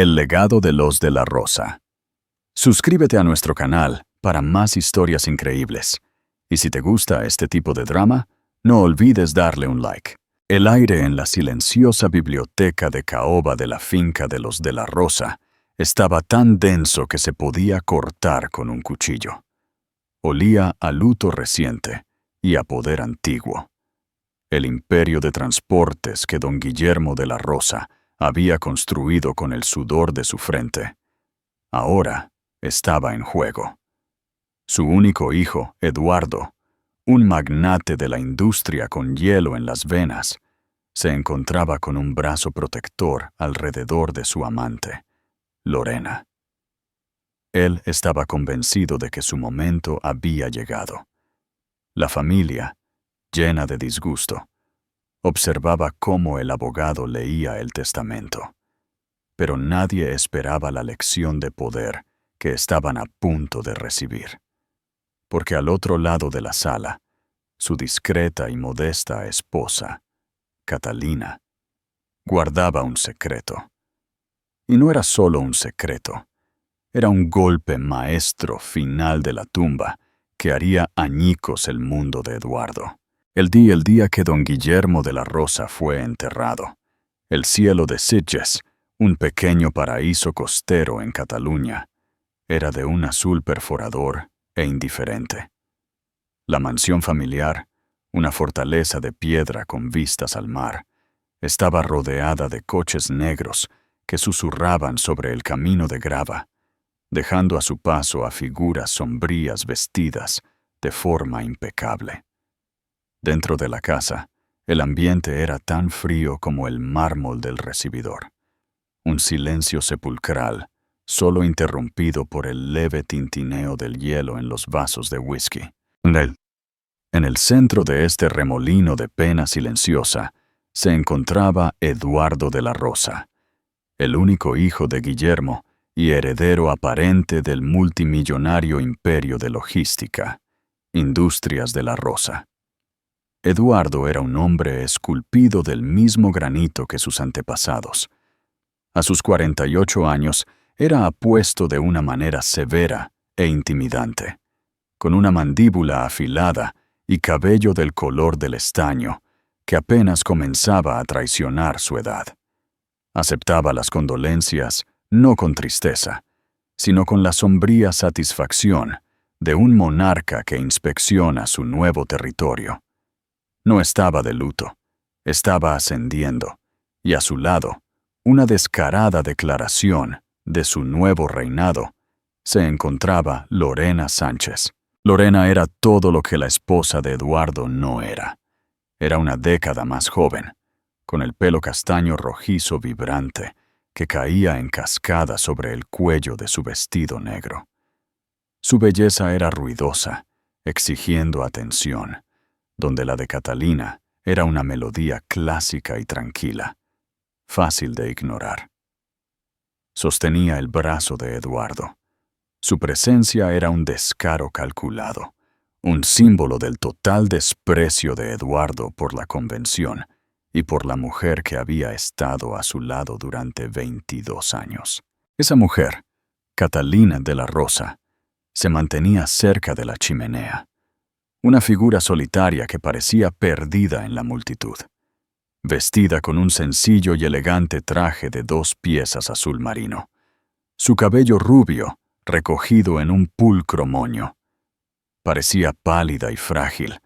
El legado de los de la Rosa. Suscríbete a nuestro canal para más historias increíbles. Y si te gusta este tipo de drama, no olvides darle un like. El aire en la silenciosa biblioteca de caoba de la finca de los de la Rosa estaba tan denso que se podía cortar con un cuchillo. Olía a luto reciente y a poder antiguo. El imperio de transportes que don Guillermo de la Rosa había construido con el sudor de su frente, ahora estaba en juego. Su único hijo, Eduardo, un magnate de la industria con hielo en las venas, se encontraba con un brazo protector alrededor de su amante, Lorena. Él estaba convencido de que su momento había llegado. La familia, llena de disgusto, observaba cómo el abogado leía el testamento. Pero nadie esperaba la lección de poder que estaban a punto de recibir. Porque al otro lado de la sala, su discreta y modesta esposa, Catalina, guardaba un secreto. Y no era solo un secreto, era un golpe maestro final de la tumba que haría añicos el mundo de Eduardo. El día que don Guillermo de la Rosa fue enterrado, el cielo de Sitges, un pequeño paraíso costero en Cataluña, era de un azul perforador e indiferente. La mansión familiar, una fortaleza de piedra con vistas al mar, estaba rodeada de coches negros que susurraban sobre el camino de grava, dejando a su paso a figuras sombrías vestidas de forma impecable. Dentro de la casa, el ambiente era tan frío como el mármol del recibidor. Un silencio sepulcral, solo interrumpido por el leve tintineo del hielo en los vasos de whisky. En el centro de este remolino de pena silenciosa se encontraba Eduardo de la Rosa, el único hijo de Guillermo y heredero aparente del multimillonario imperio de logística, Industrias de la Rosa. Eduardo era un hombre esculpido del mismo granito que sus antepasados. A sus 48 años era apuesto de una manera severa e intimidante, con una mandíbula afilada y cabello del color del estaño, que apenas comenzaba a traicionar su edad. Aceptaba las condolencias no con tristeza, sino con la sombría satisfacción de un monarca que inspecciona su nuevo territorio. No estaba de luto, estaba ascendiendo, y a su lado, una descarada declaración de su nuevo reinado, se encontraba Lorena Sánchez. Lorena era todo lo que la esposa de Eduardo no era. Era una década más joven, con el pelo castaño rojizo vibrante que caía en cascada sobre el cuello de su vestido negro. Su belleza era ruidosa, exigiendo atención, donde la de Catalina era una melodía clásica y tranquila, fácil de ignorar. Sostenía el brazo de Eduardo. Su presencia era un descaro calculado, un símbolo del total desprecio de Eduardo por la convención y por la mujer que había estado a su lado durante 22 años. Esa mujer, Catalina de la Rosa, se mantenía cerca de la chimenea, una figura solitaria que parecía perdida en la multitud, vestida con un sencillo y elegante traje de 2 piezas azul marino, su cabello rubio recogido en un pulcro moño. Parecía pálida y frágil,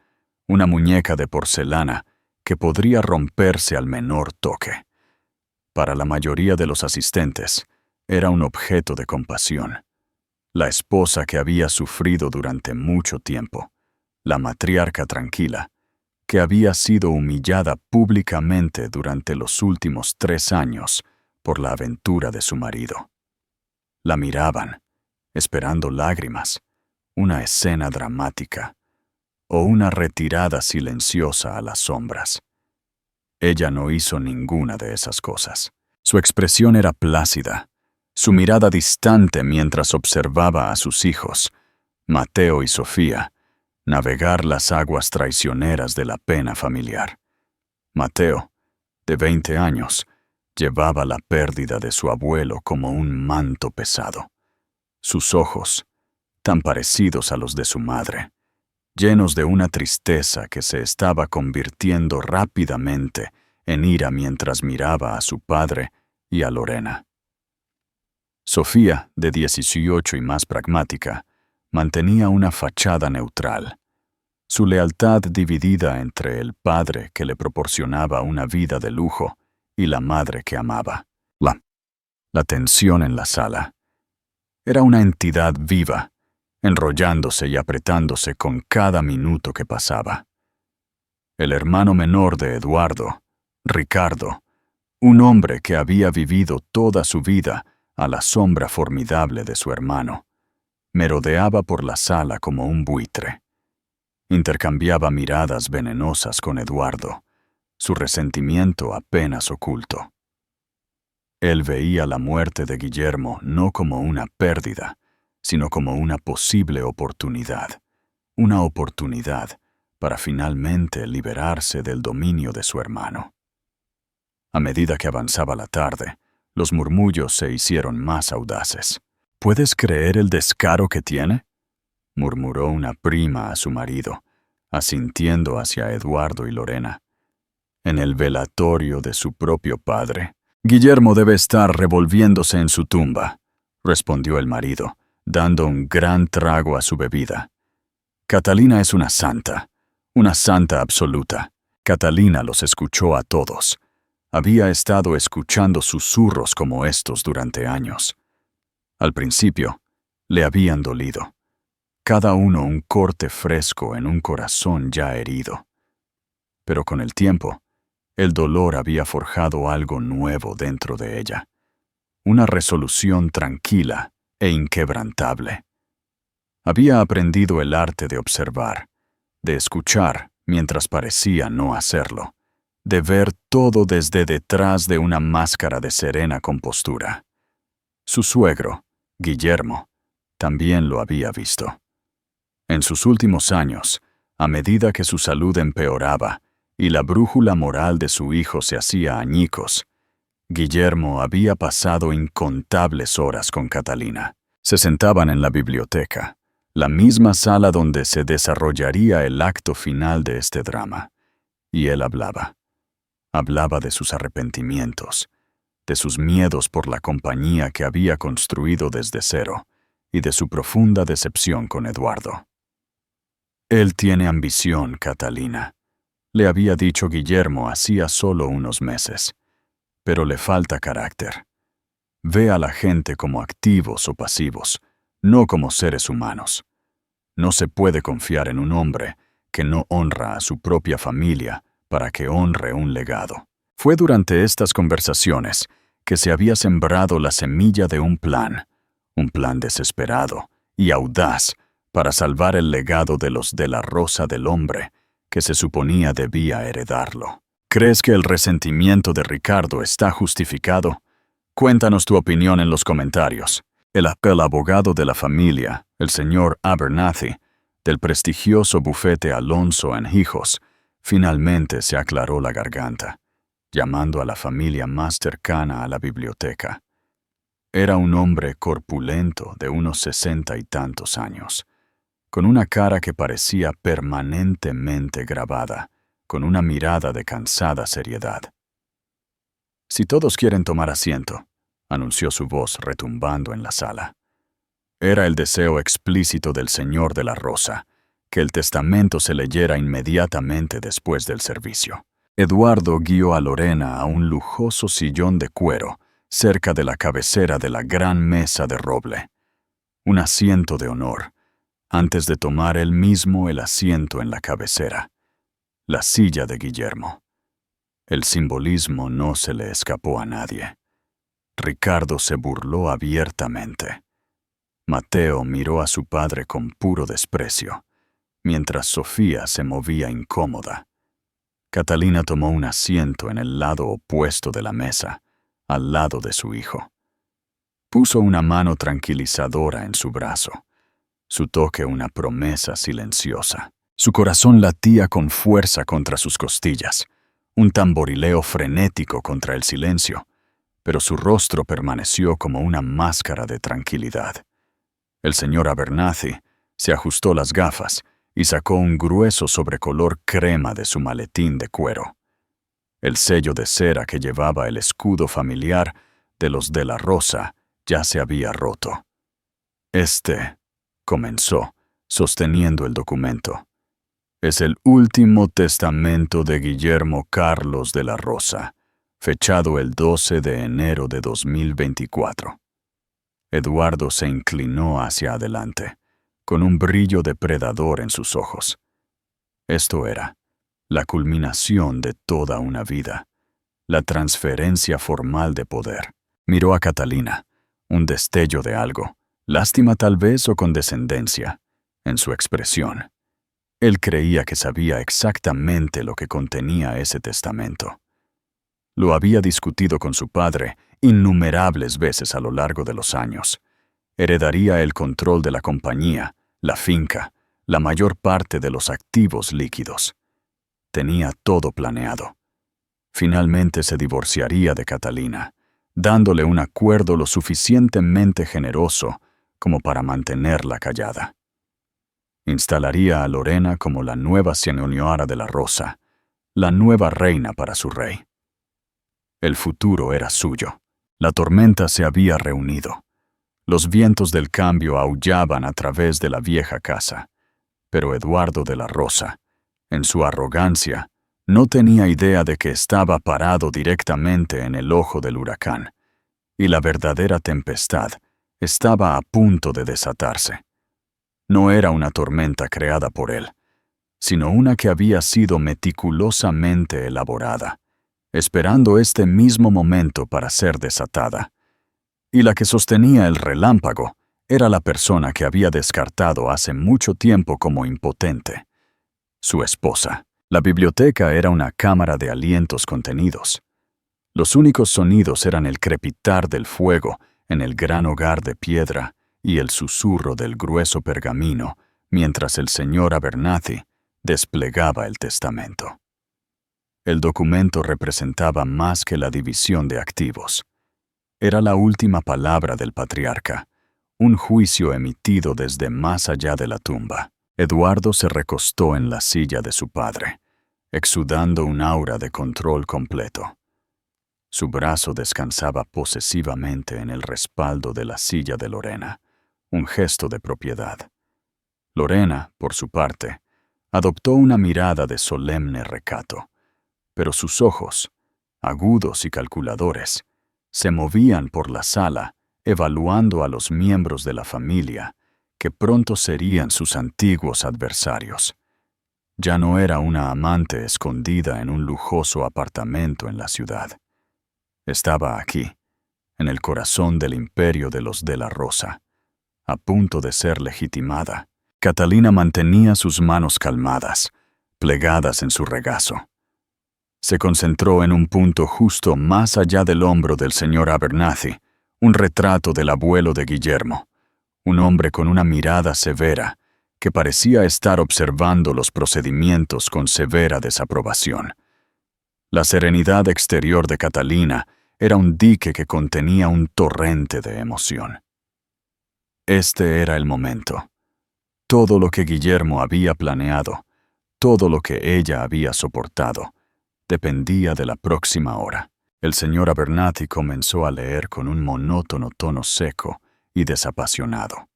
una muñeca de porcelana que podría romperse al menor toque. Para la mayoría de los asistentes, era un objeto de compasión. La esposa que había sufrido durante mucho tiempo, la matriarca tranquila, que había sido humillada públicamente durante los últimos 3 años por la aventura de su marido. La miraban, esperando lágrimas, una escena dramática, o una retirada silenciosa a las sombras. Ella no hizo ninguna de esas cosas. Su expresión era plácida, su mirada distante mientras observaba a sus hijos, Mateo y Sofía, navegar las aguas traicioneras de la pena familiar. Mateo, de 20 años, Llevaba la pérdida de su abuelo como un manto pesado. Sus ojos, tan parecidos a los de su madre, llenos de una tristeza que se estaba convirtiendo rápidamente en ira mientras miraba a su padre y a Lorena. Sofía, de 18 y más pragmática, mantenía una fachada neutral. Su lealtad dividida entre el padre que le proporcionaba una vida de lujo y la madre que amaba. La tensión en la sala. Era una entidad viva, enrollándose y apretándose con cada minuto que pasaba. El hermano menor de Eduardo, Ricardo, un hombre que había vivido toda su vida a la sombra formidable de su hermano, merodeaba por la sala como un buitre. Intercambiaba miradas venenosas con Eduardo, su resentimiento apenas oculto. Él veía la muerte de Guillermo no como una pérdida, sino como una posible oportunidad. Una oportunidad para finalmente liberarse del dominio de su hermano. A medida que avanzaba la tarde, los murmullos se hicieron más audaces. ¿Puedes creer el descaro que tiene?, murmuró una prima a su marido, asintiendo hacia Eduardo y Lorena. En el velatorio de su propio padre. Guillermo debe estar revolviéndose en su tumba, respondió el marido, dando un gran trago a su bebida. Catalina es una santa absoluta. Catalina los escuchó a todos. Había estado escuchando susurros como estos durante años. Al principio, le habían dolido. Cada uno un corte fresco en un corazón ya herido. Pero con el tiempo, el dolor había forjado algo nuevo dentro de ella. Una resolución tranquila e inquebrantable. Había aprendido el arte de observar, de escuchar mientras parecía no hacerlo, de ver todo desde detrás de una máscara de serena compostura. Su suegro, Guillermo, también lo había visto. En sus últimos años, a medida que su salud empeoraba y la brújula moral de su hijo se hacía añicos, Guillermo había pasado incontables horas con Catalina. Se sentaban en la biblioteca, la misma sala donde se desarrollaría el acto final de este drama, y él hablaba. Hablaba de sus arrepentimientos, de sus miedos por la compañía que había construido desde cero y de su profunda decepción con Eduardo. Él tiene ambición, Catalina, le había dicho Guillermo hacía solo unos meses, pero le falta carácter. Ve a la gente como activos o pasivos, no como seres humanos. No se puede confiar en un hombre que no honra a su propia familia para que honre un legado. Fue durante estas conversaciones que se había sembrado la semilla de un plan desesperado y audaz para salvar el legado de los de la Rosa del Hombre, que se suponía debía heredarlo. ¿Crees que el resentimiento de Ricardo está justificado? Cuéntanos tu opinión en los comentarios. El abogado de la familia, el señor Abernathy, del prestigioso bufete Alonso en Hijos, finalmente se aclaró la garganta, llamando a la familia más cercana a la biblioteca. Era un hombre corpulento de unos 60 y tantos años, con una cara que parecía permanentemente grabada, con una mirada de cansada seriedad. «Si todos quieren tomar asiento», anunció su voz retumbando en la sala. Era el deseo explícito del señor de la Rosa, que el testamento se leyera inmediatamente después del servicio. Eduardo guió a Lorena a un lujoso sillón de cuero cerca de la cabecera de la gran mesa de roble. Un asiento de honor, antes de tomar él mismo el asiento en la cabecera. La silla de Guillermo. El simbolismo no se le escapó a nadie. Ricardo se burló abiertamente. Mateo miró a su padre con puro desprecio, mientras Sofía se movía incómoda. Catalina tomó un asiento en el lado opuesto de la mesa, al lado de su hijo. Puso una mano tranquilizadora en su brazo, su toque una promesa silenciosa. Su corazón latía con fuerza contra sus costillas, un tamborileo frenético contra el silencio, pero su rostro permaneció como una máscara de tranquilidad. El señor Abernathy se ajustó las gafas y sacó un grueso sobrecolor crema de su maletín de cuero. El sello de cera que llevaba el escudo familiar de los de la Rosa ya se había roto. Comenzó, sosteniendo el documento. Es el último testamento de Guillermo Carlos de la Rosa, fechado el 12 de enero de 2024. Eduardo se inclinó hacia adelante, con un brillo depredador en sus ojos. Esto era la culminación de toda una vida, la transferencia formal de poder. Miró a Catalina, un destello de algo, lástima tal vez o condescendencia, en su expresión. Él creía que sabía exactamente lo que contenía ese testamento. Lo había discutido con su padre innumerables veces a lo largo de los años. Heredaría el control de la compañía, la finca, la mayor parte de los activos líquidos. Tenía todo planeado. Finalmente se divorciaría de Catalina, dándole un acuerdo lo suficientemente generoso como para mantenerla callada. Instalaría a Lorena como la nueva señora de la Rosa, la nueva reina para su rey. El futuro era suyo. La tormenta se había reunido. Los vientos del cambio aullaban a través de la vieja casa, pero Eduardo de la Rosa, en su arrogancia, no tenía idea de que estaba parado directamente en el ojo del huracán, y la verdadera tempestad estaba a punto de desatarse. No era una tormenta creada por él, sino una que había sido meticulosamente elaborada, esperando este mismo momento para ser desatada. Y la que sostenía el relámpago era la persona que había descartado hace mucho tiempo como impotente, su esposa. La biblioteca era una cámara de alientos contenidos. Los únicos sonidos eran el crepitar del fuego en el gran hogar de piedra y el susurro del grueso pergamino mientras el señor Abernathy desplegaba el testamento. El documento representaba más que la división de activos. Era la última palabra del patriarca, un juicio emitido desde más allá de la tumba. Eduardo se recostó en la silla de su padre, exudando un aura de control completo. Su brazo descansaba posesivamente en el respaldo de la silla de Lorena, un gesto de propiedad. Lorena, por su parte, adoptó una mirada de solemne recato, pero sus ojos, agudos y calculadores, se movían por la sala, evaluando a los miembros de la familia, que pronto serían sus antiguos adversarios. Ya no era una amante escondida en un lujoso apartamento en la ciudad. Estaba aquí, en el corazón del imperio de los de la Rosa, a punto de ser legitimada. Catalina mantenía sus manos calmadas, plegadas en su regazo. Se concentró en un punto justo más allá del hombro del señor Abernathy, un retrato del abuelo de Guillermo, un hombre con una mirada severa que parecía estar observando los procedimientos con severa desaprobación. La serenidad exterior de Catalina era un dique que contenía un torrente de emoción. Este era el momento. Todo lo que Guillermo había planeado, todo lo que ella había soportado, dependía de la próxima hora. El señor Abernathy comenzó a leer con un monótono tono seco y desapasionado.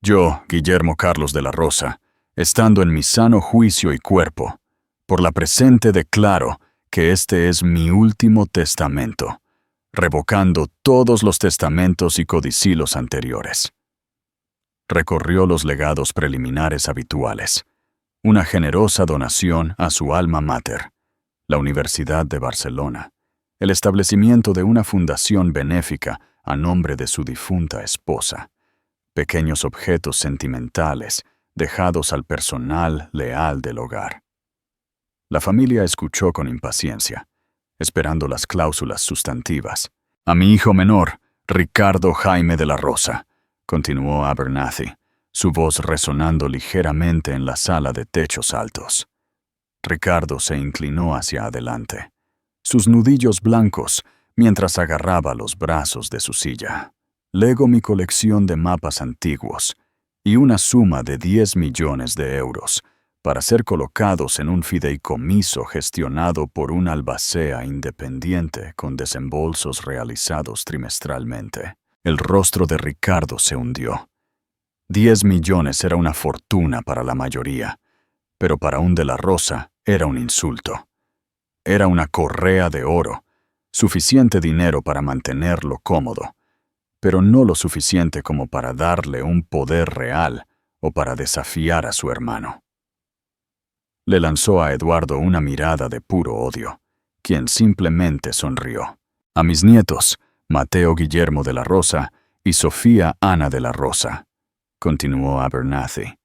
Yo, Guillermo Carlos de la Rosa, estando en mi sano juicio y cuerpo, por la presente declaro que este es mi último testamento, revocando todos los testamentos y codicilios anteriores. Recorrió los legados preliminares habituales, una generosa donación a su alma mater, la Universidad de Barcelona, el establecimiento de una fundación benéfica a nombre de su difunta esposa, pequeños objetos sentimentales dejados al personal leal del hogar. La familia escuchó con impaciencia, esperando las cláusulas sustantivas. A mi hijo menor, Ricardo Jaime de la Rosa, continuó Abernathy, su voz resonando ligeramente en la sala de techos altos. Ricardo se inclinó hacia adelante. Sus nudillos blancos mientras agarraba los brazos de su silla. Lego mi colección de mapas antiguos y una suma de 10 millones de euros para ser colocados en un fideicomiso gestionado por un albacea independiente con desembolsos realizados trimestralmente. El rostro de Ricardo se hundió. 10 millones era una fortuna para la mayoría, pero para un de la Rosa era un insulto. Era una correa de oro, suficiente dinero para mantenerlo cómodo, pero no lo suficiente como para darle un poder real o para desafiar a su hermano. Le lanzó a Eduardo una mirada de puro odio, quien simplemente sonrió. A mis nietos, Mateo Guillermo de la Rosa y Sofía Ana de la Rosa, continuó Abernathy.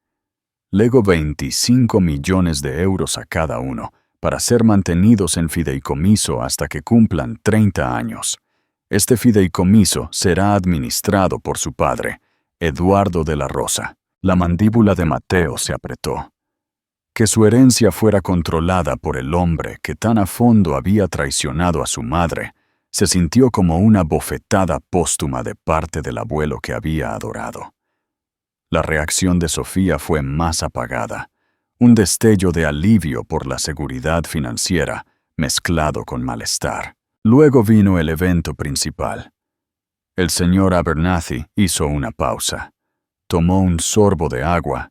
Lego 25 millones de euros a cada uno para ser mantenidos en fideicomiso hasta que cumplan 30 años. Este fideicomiso será administrado por su padre, Eduardo de la Rosa. La mandíbula de Mateo se apretó. Que su herencia fuera controlada por el hombre que tan a fondo había traicionado a su madre, se sintió como una bofetada póstuma de parte del abuelo que había adorado. La reacción de Sofía fue más apagada, un destello de alivio por la seguridad financiera mezclado con malestar. Luego vino el evento principal. El señor Abernathy hizo una pausa, tomó un sorbo de agua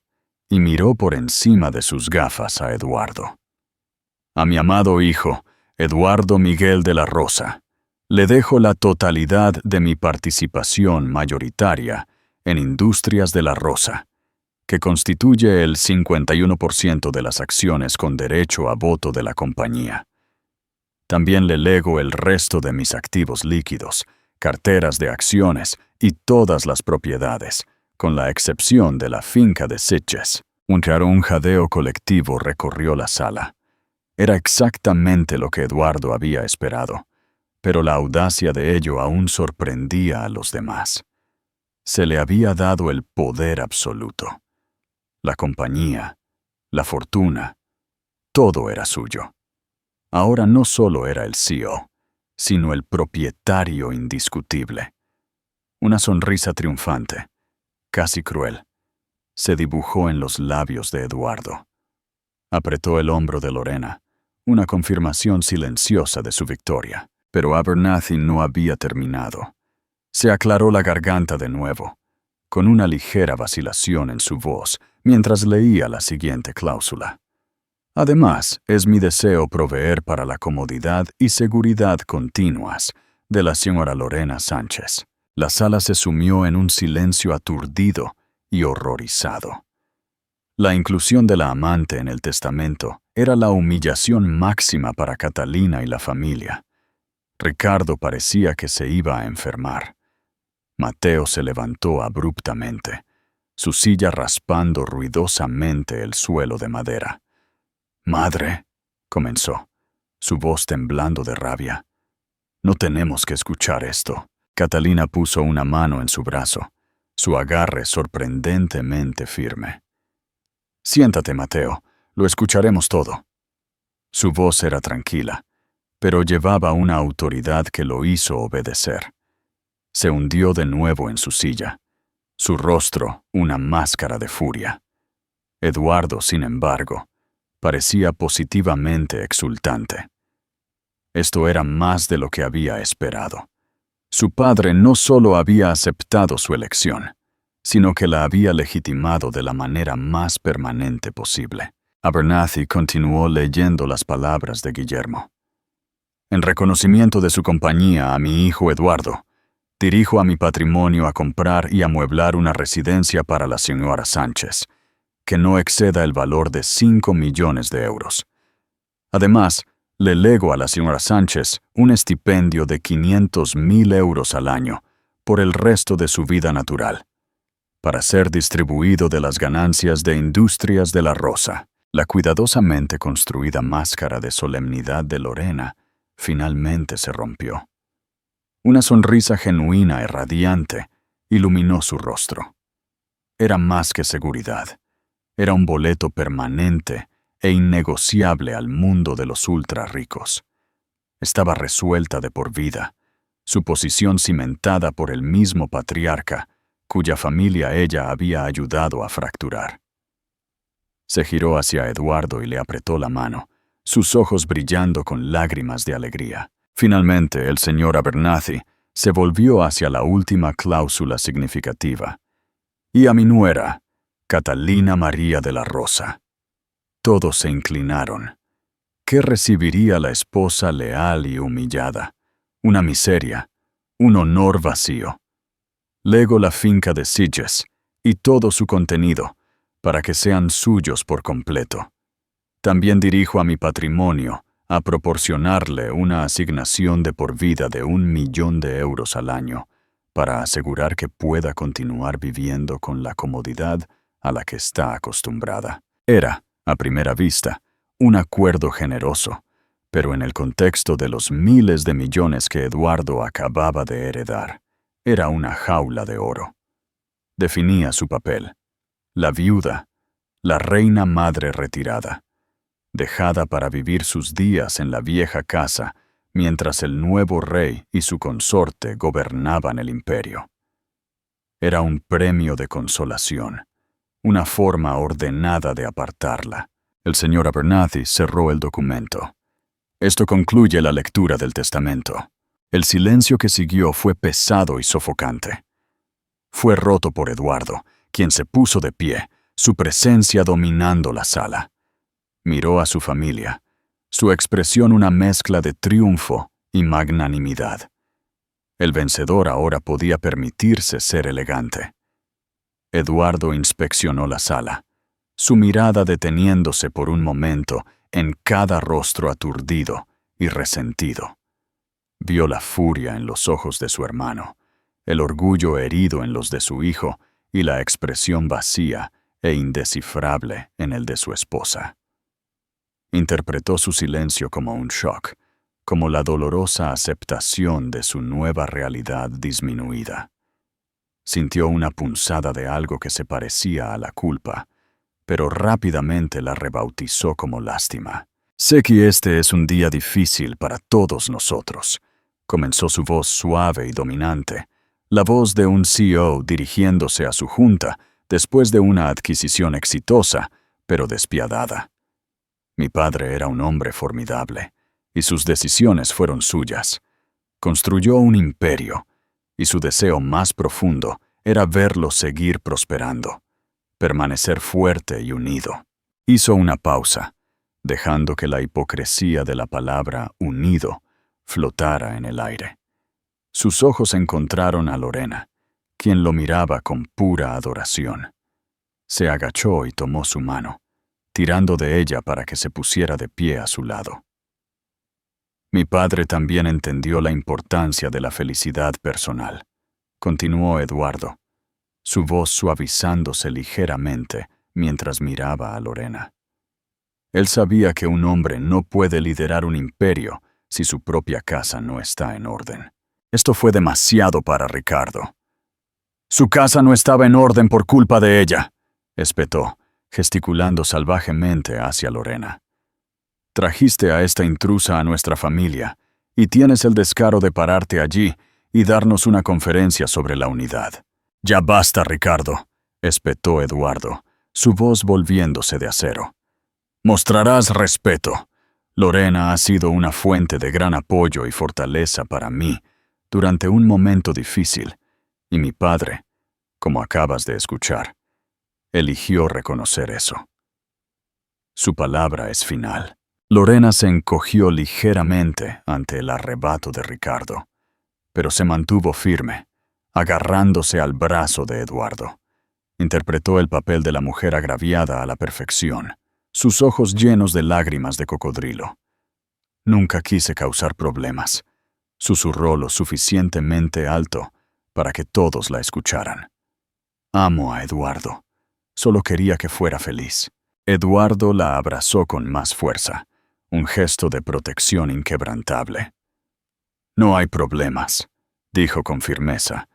y miró por encima de sus gafas a Eduardo. A mi amado hijo, Eduardo Miguel de la Rosa, le dejo la totalidad de mi participación mayoritaria en Industrias de la Rosa, que constituye el 51% de las acciones con derecho a voto de la compañía. También le lego el resto de mis activos líquidos, carteras de acciones y todas las propiedades, con la excepción de la finca de Sitges. Un jadeo colectivo recorrió la sala. Era exactamente lo que Eduardo había esperado, pero la audacia de ello aún sorprendía a los demás. Se le había dado el poder absoluto. La compañía, la fortuna, todo era suyo. Ahora no solo era el CEO, sino el propietario indiscutible. Una sonrisa triunfante, casi cruel, se dibujó en los labios de Eduardo. Apretó el hombro de Lorena, una confirmación silenciosa de su victoria. Pero Abernathy no había terminado. Se aclaró la garganta de nuevo, con una ligera vacilación en su voz, mientras leía la siguiente cláusula. Además, es mi deseo proveer para la comodidad y seguridad continuas de la señora Lorena Sánchez. La sala se sumió en un silencio aturdido y horrorizado. La inclusión de la amante en el testamento era la humillación máxima para Catalina y la familia. Ricardo parecía que se iba a enfermar. Mateo se levantó abruptamente, su silla raspando ruidosamente el suelo de madera. «Madre», comenzó, su voz temblando de rabia. «No tenemos que escuchar esto». Catalina puso una mano en su brazo, su agarre sorprendentemente firme. «Siéntate, Mateo, lo escucharemos todo». Su voz era tranquila, pero llevaba una autoridad que lo hizo obedecer. Se hundió de nuevo en su silla, su rostro una máscara de furia. Eduardo, sin embargo, parecía positivamente exultante. Esto era más de lo que había esperado. Su padre no solo había aceptado su elección, sino que la había legitimado de la manera más permanente posible. Abernathy continuó leyendo las palabras de Guillermo. En reconocimiento de su compañía a mi hijo Eduardo, dirijo a mi patrimonio a comprar y amueblar una residencia para la señora Sánchez, que no exceda el valor de 5 millones de euros. Además, le lego a la señora Sánchez un estipendio de 500.000 euros al año por el resto de su vida natural, para ser distribuido de las ganancias de Industrias de la Rosa. La cuidadosamente construida máscara de solemnidad de Lorena finalmente se rompió. Una sonrisa genuina y radiante iluminó su rostro. Era más que seguridad. Era un boleto permanente e innegociable al mundo de los ultra ricos. Estaba resuelta de por vida, su posición cimentada por el mismo patriarca, cuya familia ella había ayudado a fracturar. Se giró hacia Eduardo y le apretó la mano, sus ojos brillando con lágrimas de alegría. Finalmente, el señor Abernathy se volvió hacia la última cláusula significativa. Y a mi nuera, Catalina María de la Rosa. Todos se inclinaron. ¿Qué recibiría la esposa leal y humillada? Una miseria, un honor vacío. Lego la finca de Sitges y todo su contenido, para que sean suyos por completo. También dirijo a mi patrimonio a proporcionarle una asignación de por vida de 1.000.000 de euros al año, para asegurar que pueda continuar viviendo con la comodidad a la que está acostumbrada. Era, a primera vista, un acuerdo generoso, pero en el contexto de los miles de millones que Eduardo acababa de heredar, era una jaula de oro. Definía su papel: la viuda, la reina madre retirada, dejada para vivir sus días en la vieja casa mientras el nuevo rey y su consorte gobernaban el imperio. Era un premio de consolación, una forma ordenada de apartarla. El señor Abernathy cerró el documento. Esto concluye la lectura del testamento. El silencio que siguió fue pesado y sofocante. Fue roto por Eduardo, quien se puso de pie, su presencia dominando la sala. Miró a su familia, su expresión una mezcla de triunfo y magnanimidad. El vencedor ahora podía permitirse ser elegante. Eduardo inspeccionó la sala, su mirada deteniéndose por un momento en cada rostro aturdido y resentido. Vio la furia en los ojos de su hermano, el orgullo herido en los de su hijo y la expresión vacía e indescifrable en el de su esposa. Interpretó su silencio como un shock, como la dolorosa aceptación de su nueva realidad disminuida. Sintió una punzada de algo que se parecía a la culpa, pero rápidamente la rebautizó como lástima. «Sé que este es un día difícil para todos nosotros», comenzó su voz suave y dominante, la voz de un CEO dirigiéndose a su junta después de una adquisición exitosa, pero despiadada. Mi padre era un hombre formidable, y sus decisiones fueron suyas. Construyó un imperio, y su deseo más profundo era verlo seguir prosperando, permanecer fuerte y unido. Hizo una pausa, dejando que la hipocresía de la palabra unido flotara en el aire. Sus ojos encontraron a Lorena, quien lo miraba con pura adoración. Se agachó y tomó su mano, tirando de ella para que se pusiera de pie a su lado. Mi padre también entendió la importancia de la felicidad personal, continuó Eduardo, su voz suavizándose ligeramente mientras miraba a Lorena. Él sabía que un hombre no puede liderar un imperio si su propia casa no está en orden. Esto fue demasiado para Ricardo. «Su casa no estaba en orden por culpa de ella», espetó, gesticulando salvajemente hacia Lorena. «Trajiste a esta intrusa a nuestra familia, y tienes el descaro de pararte allí y darnos una conferencia sobre la unidad». «Ya basta, Ricardo», espetó Eduardo, su voz volviéndose de acero. «Mostrarás respeto. Lorena ha sido una fuente de gran apoyo y fortaleza para mí durante un momento difícil, y mi padre, como acabas de escuchar, eligió reconocer eso. Su palabra es final». Lorena se encogió ligeramente ante el arrebato de Ricardo, pero se mantuvo firme, agarrándose al brazo de Eduardo. Interpretó el papel de la mujer agraviada a la perfección, sus ojos llenos de lágrimas de cocodrilo. «Nunca quise causar problemas», susurró lo suficientemente alto para que todos la escucharan. «Amo a Eduardo. Solo quería que fuera feliz». Eduardo la abrazó con más fuerza, un gesto de protección inquebrantable. «No hay problemas», dijo con firmeza,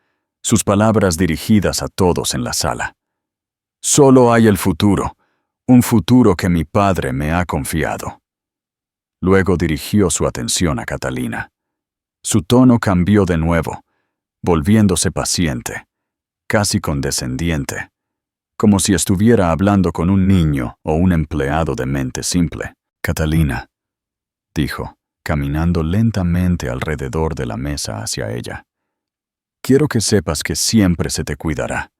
sus palabras dirigidas a todos en la sala. «Solo hay el futuro, un futuro que mi padre me ha confiado». Luego dirigió su atención a Catalina. Su tono cambió de nuevo, volviéndose paciente, casi condescendiente, como si estuviera hablando con un niño o un empleado de mente simple. «Catalina», dijo, caminando lentamente alrededor de la mesa hacia ella. «Quiero que sepas que siempre se te cuidará.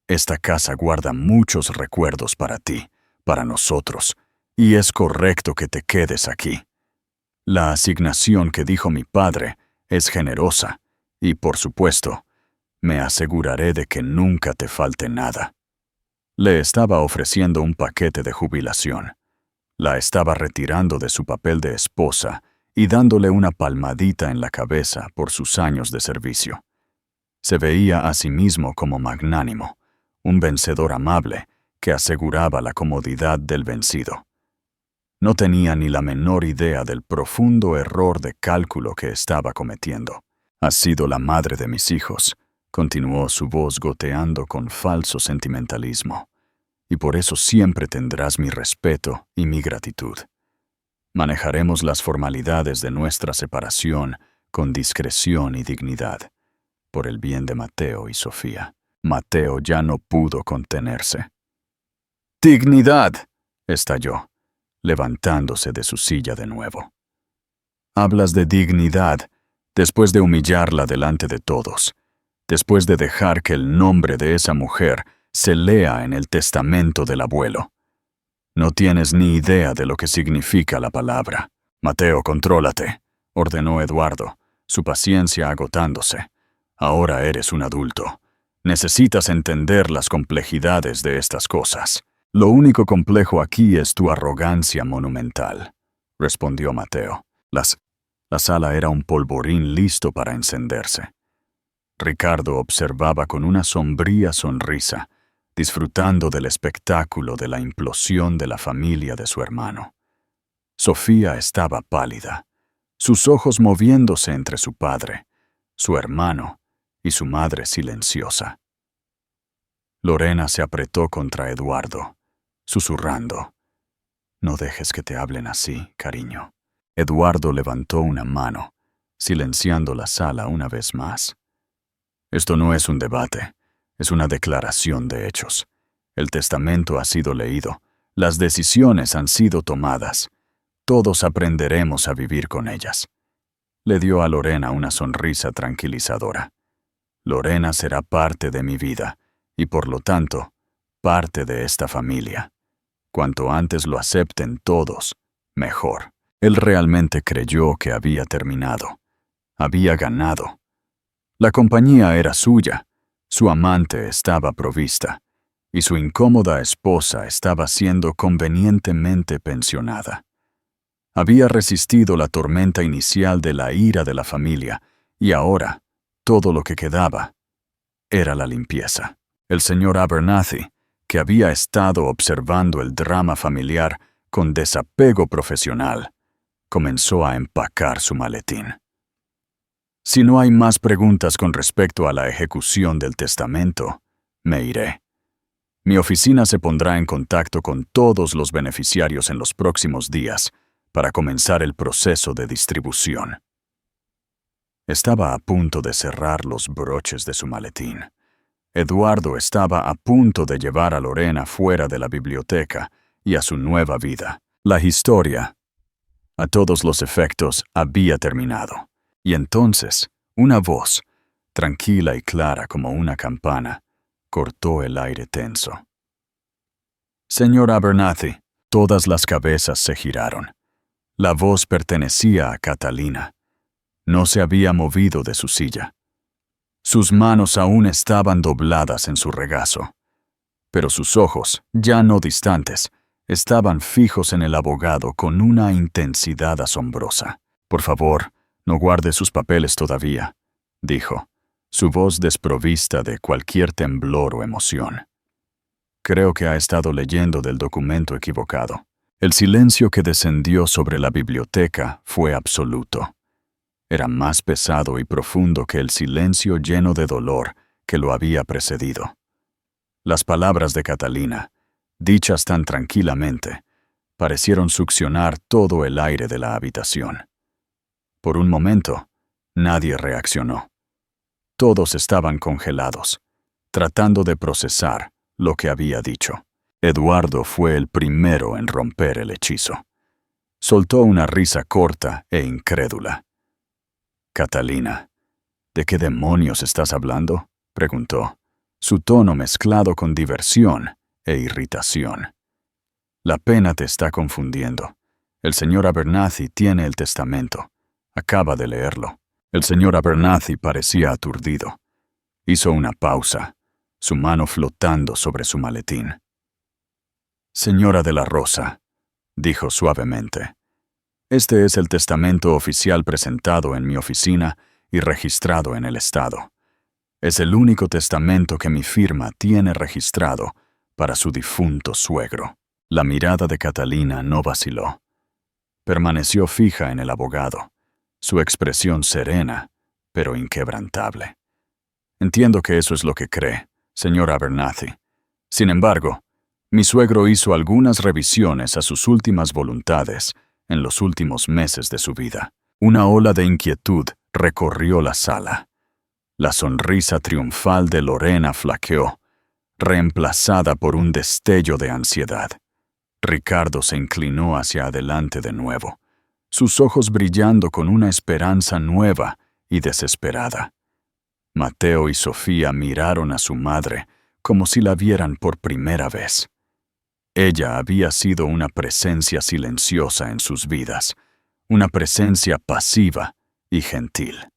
Esta casa guarda muchos recuerdos para ti, para nosotros, y es correcto que te quedes aquí. La asignación que dijo mi padre es generosa, y por supuesto, me aseguraré de que nunca te falte nada». Le estaba ofreciendo un paquete de jubilación. La estaba retirando de su papel de esposa y dándole una palmadita en la cabeza por sus años de servicio. Se veía a sí mismo como magnánimo, un vencedor amable que aseguraba la comodidad del vencido. No tenía ni la menor idea del profundo error de cálculo que estaba cometiendo. «Has sido la madre de mis hijos», continuó su voz goteando con falso sentimentalismo, «y por eso siempre tendrás mi respeto y mi gratitud. Manejaremos las formalidades de nuestra separación con discreción y dignidad, por el bien de Mateo y Sofía». Mateo ya no pudo contenerse. «¡Dignidad!», estalló, levantándose de su silla de nuevo. «Hablas de dignidad después de humillarla delante de todos, después de dejar que el nombre de esa mujer se lea en el testamento del abuelo. No tienes ni idea de lo que significa la palabra». «Mateo, contrólate», ordenó Eduardo, su paciencia agotándose. «Ahora eres un adulto. Necesitas entender las complejidades de estas cosas». «Lo único complejo aquí es tu arrogancia monumental», respondió Mateo. La sala era un polvorín listo para encenderse. Ricardo observaba con una sombría sonrisa, disfrutando del espectáculo de la implosión de la familia de su hermano. Sofía estaba pálida, sus ojos moviéndose entre su padre, su hermano y su madre silenciosa. Lorena se apretó contra Eduardo, susurrando: «No dejes que te hablen así, cariño». Eduardo levantó una mano, silenciando la sala una vez más. «Esto no es un debate, es una declaración de hechos. El testamento ha sido leído, las decisiones han sido tomadas. Todos aprenderemos a vivir con ellas». Le dio a Lorena una sonrisa tranquilizadora. «Lorena será parte de mi vida y, por lo tanto, parte de esta familia. Cuanto antes lo acepten todos, mejor». Él realmente creyó que había terminado. Había ganado. La compañía era suya, su amante estaba provista, y su incómoda esposa estaba siendo convenientemente pensionada. Había resistido la tormenta inicial de la ira de la familia, y ahora, todo lo que quedaba era la limpieza. El señor Abernathy, que había estado observando el drama familiar con desapego profesional, comenzó a empacar su maletín. «Si no hay más preguntas con respecto a la ejecución del testamento, me iré. Mi oficina se pondrá en contacto con todos los beneficiarios en los próximos días para comenzar el proceso de distribución». Estaba a punto de cerrar los broches de su maletín. Eduardo estaba a punto de llevar a Lorena fuera de la biblioteca y a su nueva vida. La historia, a todos los efectos, había terminado. Y entonces, una voz, tranquila y clara como una campana, cortó el aire tenso. «Señor Abernathy». Todas las cabezas se giraron. La voz pertenecía a Catalina. No se había movido de su silla. Sus manos aún estaban dobladas en su regazo, pero sus ojos, ya no distantes, estaban fijos en el abogado con una intensidad asombrosa. «Por favor, no guarde sus papeles todavía», dijo, su voz desprovista de cualquier temblor o emoción. «Creo que ha estado leyendo del documento equivocado». El silencio que descendió sobre la biblioteca fue absoluto. Era más pesado y profundo que el silencio lleno de dolor que lo había precedido. Las palabras de Catalina, dichas tan tranquilamente, parecieron succionar todo el aire de la habitación. Por un momento, Nadie reaccionó. Todos estaban congelados, tratando de procesar lo que había dicho. Eduardo fue el primero en romper el hechizo. Soltó una risa corta e incrédula. «Catalina, ¿de qué demonios estás hablando?», preguntó, su tono mezclado con diversión e irritación. «La pena te está confundiendo. El señor Abernathy tiene el testamento. Acaba de leerlo». El señor Abernathy parecía aturdido. Hizo una pausa, su mano flotando sobre su maletín. «Señora de la Rosa», dijo suavemente, «este es el testamento oficial presentado en mi oficina y registrado en el Estado. Es el único testamento que mi firma tiene registrado para su difunto suegro». La mirada de Catalina no vaciló. Permaneció fija en el abogado, su expresión serena, pero inquebrantable. «Entiendo que eso es lo que cree, señor Abernathy. Sin embargo, mi suegro hizo algunas revisiones a sus últimas voluntades en los últimos meses de su vida». Una ola de inquietud recorrió la sala. La sonrisa triunfal de Lorena flaqueó, reemplazada por un destello de ansiedad. Ricardo se inclinó hacia adelante de nuevo, sus ojos brillando con una esperanza nueva y desesperada. Mateo y Sofía miraron a su madre como si la vieran por primera vez. Ella había sido una presencia silenciosa en sus vidas, una presencia pasiva y gentil.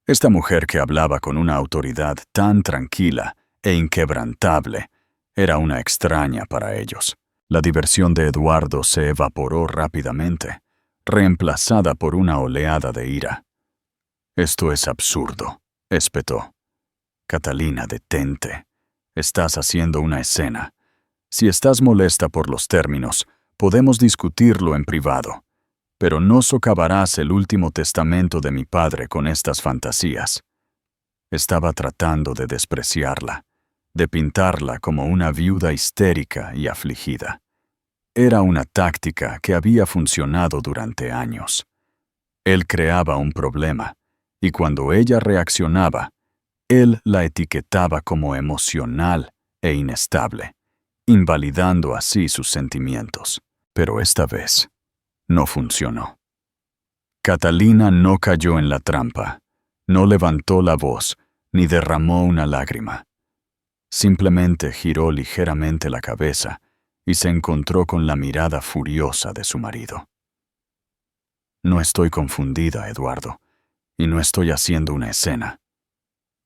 Esta mujer que hablaba con una autoridad tan tranquila e inquebrantable era una extraña para ellos. La diversión de Eduardo se evaporó rápidamente, reemplazada por una oleada de ira. «Esto es absurdo», espetó. «Catalina, detente. Estás haciendo una escena. Si estás molesta por los términos, podemos discutirlo en privado. Pero no socavarás el último testamento de mi padre con estas fantasías». Estaba tratando de despreciarla, de pintarla como una viuda histérica y afligida. Era una táctica que había funcionado durante años. Él creaba un problema, y cuando ella reaccionaba, él la etiquetaba como emocional e inestable, invalidando así sus sentimientos. Pero esta vez no funcionó. Catalina no cayó en la trampa, no levantó la voz, ni derramó una lágrima. Simplemente giró ligeramente la cabeza y se encontró con la mirada furiosa de su marido. «No estoy confundida, Eduardo, y no estoy haciendo una escena»,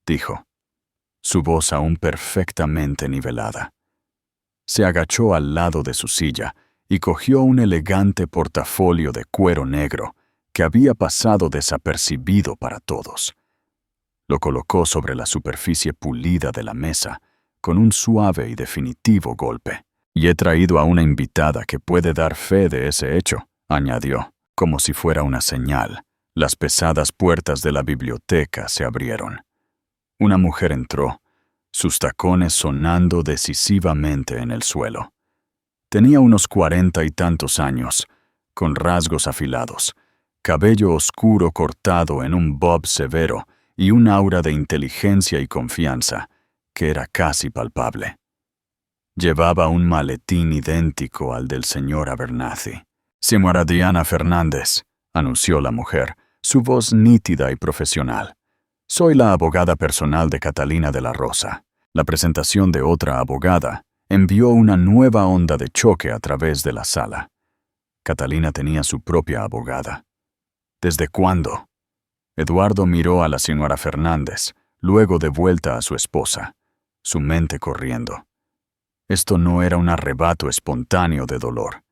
dijo, su voz aún perfectamente nivelada. Se agachó al lado de su silla y cogió un elegante portafolio de cuero negro que había pasado desapercibido para todos. Lo colocó sobre la superficie pulida de la mesa con un suave y definitivo golpe. «Y he traído a una invitada que puede dar fe de ese hecho», añadió, como si fuera una señal. Las pesadas puertas de la biblioteca se abrieron. Una mujer entró, sus tacones sonando decisivamente en el suelo. Tenía unos 40 y tantos años, con rasgos afilados, cabello oscuro cortado en un bob severo y un aura de inteligencia y confianza que era casi palpable. Llevaba un maletín idéntico al del señor Abernathy. «Señora Diana Fernández», anunció la mujer, su voz nítida y profesional. «Soy la abogada personal de Catalina de la Rosa». La presentación de otra abogada envió una nueva onda de choque a través de la sala. Catalina tenía su propia abogada. ¿Desde cuándo? Eduardo miró a la señora Fernández, luego de vuelta a su esposa, su mente corriendo. Esto no era un arrebato espontáneo de dolor.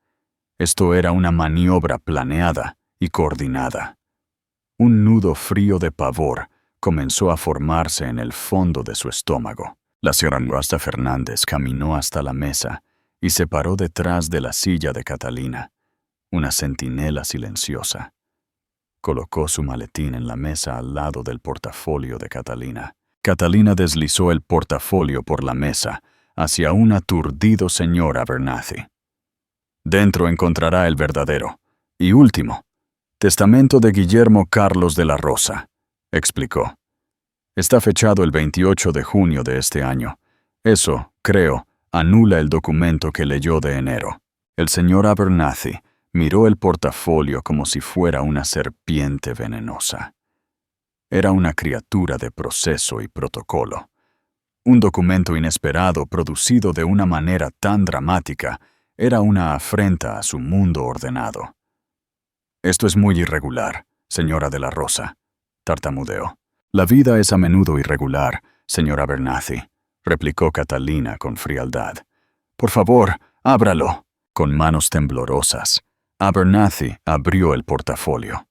Esto era una maniobra planeada y coordinada. Un nudo frío de pavor comenzó a formarse en el fondo de su estómago. La señora Fernández caminó hasta la mesa y se paró detrás de la silla de Catalina, una centinela silenciosa. Colocó su maletín en la mesa al lado del portafolio de Catalina. Catalina deslizó el portafolio por la mesa hacia un aturdido señor Abernathy. «Dentro encontrará el verdadero y último testamento de Guillermo Carlos de la Rosa», explicó. Está fechado el 28 de junio de este año. Eso, creo, anula el documento que leyó de enero. El señor Abernathy miró el portafolio como si fuera una serpiente venenosa. Era una criatura de proceso y protocolo. Un documento inesperado producido de una manera tan dramática era una afrenta a su mundo ordenado. «Esto es muy irregular, señora de la Rosa», tartamudeó. «La vida es a menudo irregular, señor Abernathy», replicó Catalina con frialdad. «Por favor, ábralo». Con manos temblorosas, Abernathy abrió el portafolio.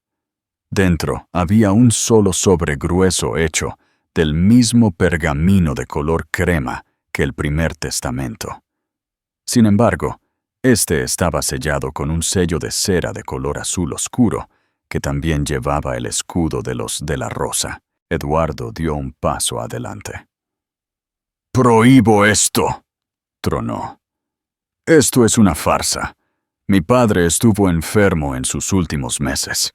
Dentro había un solo sobre grueso hecho del mismo pergamino de color crema que el primer testamento. Sin embargo, este estaba sellado con un sello de cera de color azul oscuro, que también llevaba el escudo de los de la Rosa. Eduardo dio un paso adelante. «¡Prohíbo esto!», tronó. «Esto es una farsa. Mi padre estuvo enfermo en sus últimos meses.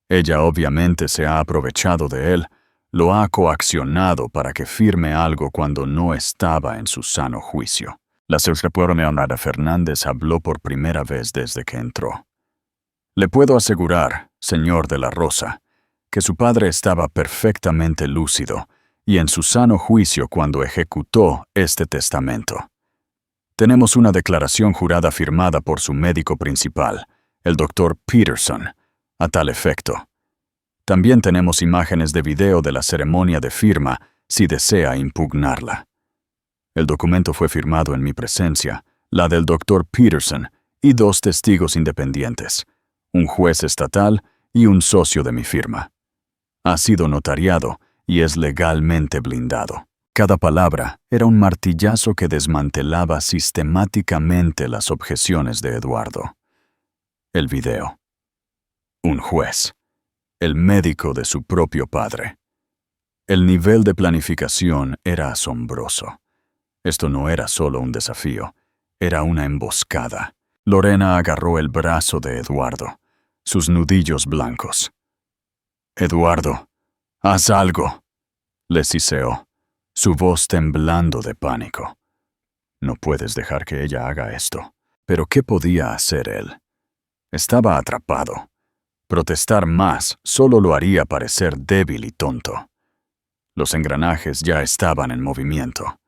Ella obviamente se ha aprovechado de él, lo ha coaccionado para que firme algo cuando no estaba en su sano juicio». La secretaria Leonardo Fernández habló por primera vez desde que entró. «Le puedo asegurar, señor de la Rosa, que su padre estaba perfectamente lúcido y en su sano juicio cuando ejecutó este testamento. Tenemos una declaración jurada firmada por su médico principal, el doctor Peterson, a tal efecto. También tenemos imágenes de video de la ceremonia de firma si desea impugnarla. El documento fue firmado en mi presencia, la del doctor Peterson y 2 testigos independientes, un juez estatal y un socio de mi firma. Ha sido notariado y es legalmente blindado. Cada palabra era un martillazo que desmantelaba sistemáticamente las objeciones de Eduardo. El video. Un juez. El médico de su propio padre. El nivel de planificación era asombroso. Esto no era solo un desafío, era una emboscada. Lorena agarró el brazo de Eduardo, sus nudillos blancos. «Eduardo, haz algo», le siseó, su voz temblando de pánico. «No puedes dejar que ella haga esto». Pero ¿qué podía hacer él? Estaba atrapado. Protestar más solo lo haría parecer débil y tonto. Los engranajes ya estaban en movimiento.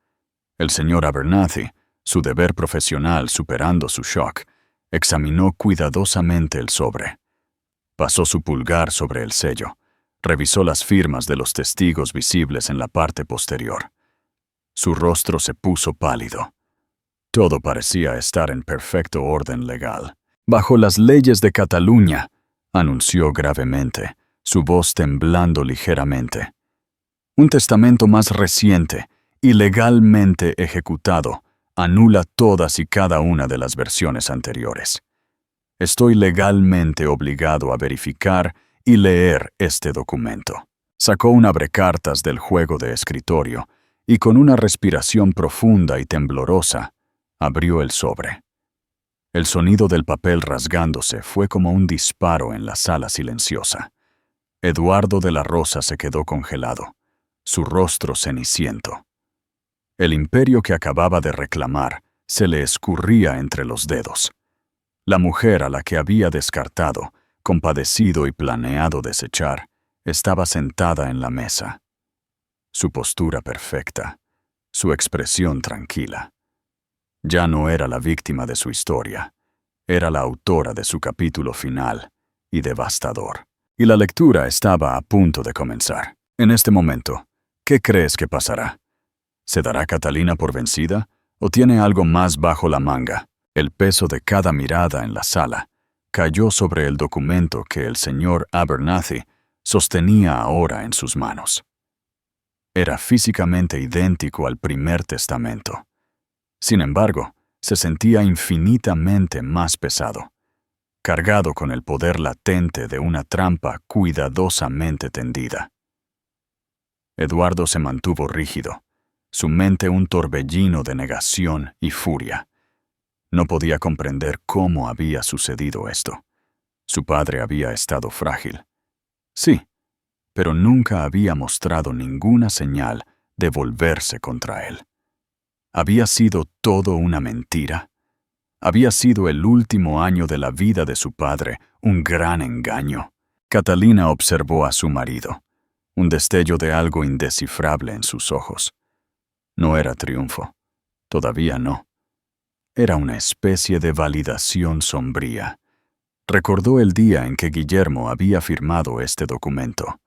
El señor Abernathy, su deber profesional superando su shock, examinó cuidadosamente el sobre. Pasó su pulgar sobre el sello. Revisó las firmas de los testigos visibles en la parte posterior. Su rostro se puso pálido. Todo parecía estar en perfecto orden legal. «Bajo las leyes de Cataluña», anunció gravemente, su voz temblando ligeramente. «Un testamento más reciente y legalmente ejecutado anula todas y cada una de las versiones anteriores. Estoy legalmente obligado a verificar y leer este documento». Sacó un abrecartas del juego de escritorio y con una respiración profunda y temblorosa, abrió el sobre. El sonido del papel rasgándose fue como un disparo en la sala silenciosa. Eduardo de la Rosa se quedó congelado, su rostro ceniciento. El imperio que acababa de reclamar se le escurría entre los dedos. La mujer a la que había descartado, compadecido y planeado desechar, estaba sentada en la mesa. Su postura perfecta, su expresión tranquila. Ya no era la víctima de su historia, era la autora de su capítulo final y devastador. Y la lectura estaba a punto de comenzar. En este momento, ¿qué crees que pasará? ¿Se dará Catalina por vencida o tiene algo más bajo la manga? El peso de cada mirada en la sala cayó sobre el documento que el señor Abernathy sostenía ahora en sus manos. Era físicamente idéntico al primer testamento. Sin embargo, se sentía infinitamente más pesado, cargado con el poder latente de una trampa cuidadosamente tendida. Eduardo se mantuvo rígido, su mente un torbellino de negación y furia. No podía comprender cómo había sucedido esto. Su padre había estado frágil. Sí, pero nunca había mostrado ninguna señal de volverse contra él. ¿Había sido todo una mentira? ¿Había sido el último año de la vida de su padre un gran engaño? Catalina observó a su marido, un destello de algo indescifrable en sus ojos. No era triunfo, todavía no. Era una especie de validación sombría. Recordó el día en que Guillermo había firmado este documento.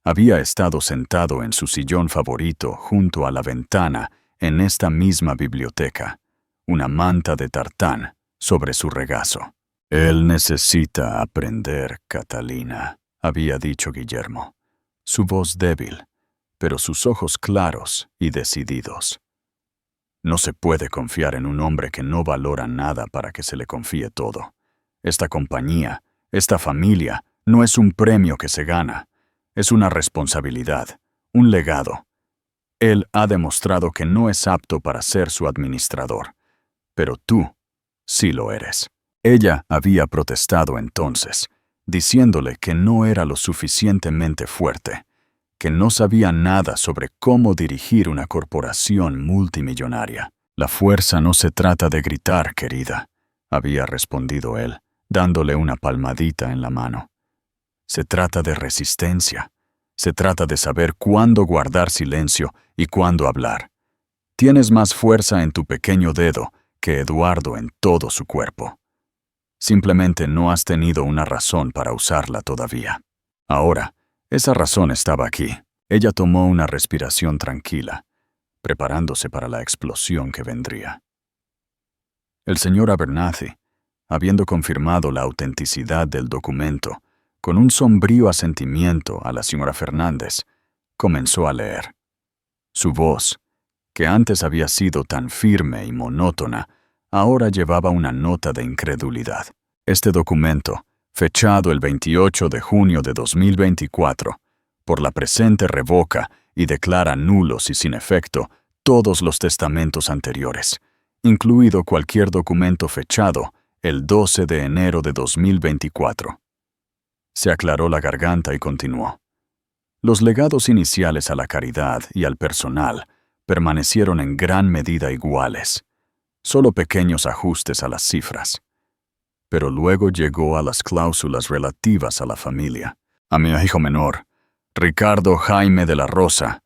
Había estado sentado en su sillón favorito junto a la ventana en esta misma biblioteca, una manta de tartán sobre su regazo. «Él necesita aprender, Catalina», había dicho Guillermo. Su voz débil, pero sus ojos claros y decididos. No se puede confiar en un hombre que no valora nada para que se le confíe todo. Esta compañía, esta familia, no es un premio que se gana. Es una responsabilidad, un legado. Él ha demostrado que no es apto para ser su administrador. Pero tú sí lo eres. Ella había protestado entonces, diciéndole que no era lo suficientemente fuerte, que no sabía nada sobre cómo dirigir una corporación multimillonaria. «La fuerza no se trata de gritar, querida», había respondido él, dándole una palmadita en la mano. «Se trata de resistencia. Se trata de saber cuándo guardar silencio y cuándo hablar. Tienes más fuerza en tu pequeño dedo que Eduardo en todo su cuerpo. Simplemente no has tenido una razón para usarla todavía. Ahora, esa razón estaba aquí». Ella tomó una respiración tranquila, preparándose para la explosión que vendría. El señor Abernathy, habiendo confirmado la autenticidad del documento, con un sombrío asentimiento a la señora Fernández, comenzó a leer. Su voz, que antes había sido tan firme y monótona, ahora llevaba una nota de incredulidad. Este documento, fechado el 28 de junio de 2024, por la presente revoca y declara nulos y sin efecto todos los testamentos anteriores, incluido cualquier documento fechado el 12 de enero de 2024. Se aclaró la garganta y continuó. Los legados iniciales a la caridad y al personal permanecieron en gran medida iguales, solo pequeños ajustes a las cifras. Pero luego llegó a las cláusulas relativas a la familia. «A mi hijo menor, Ricardo Jaime de la Rosa»,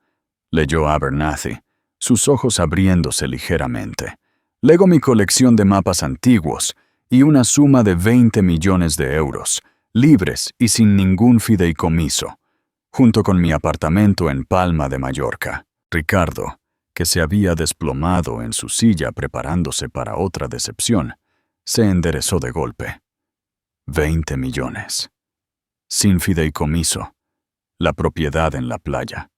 leyó Abernathy, sus ojos abriéndose ligeramente. «Lego mi colección de mapas antiguos y una suma de 20 millones de euros, libres y sin ningún fideicomiso, junto con mi apartamento en Palma de Mallorca». Ricardo, que se había desplomado en su silla preparándose para otra decepción, se enderezó de golpe. 20 millones. Sin fideicomiso. La propiedad en la playa.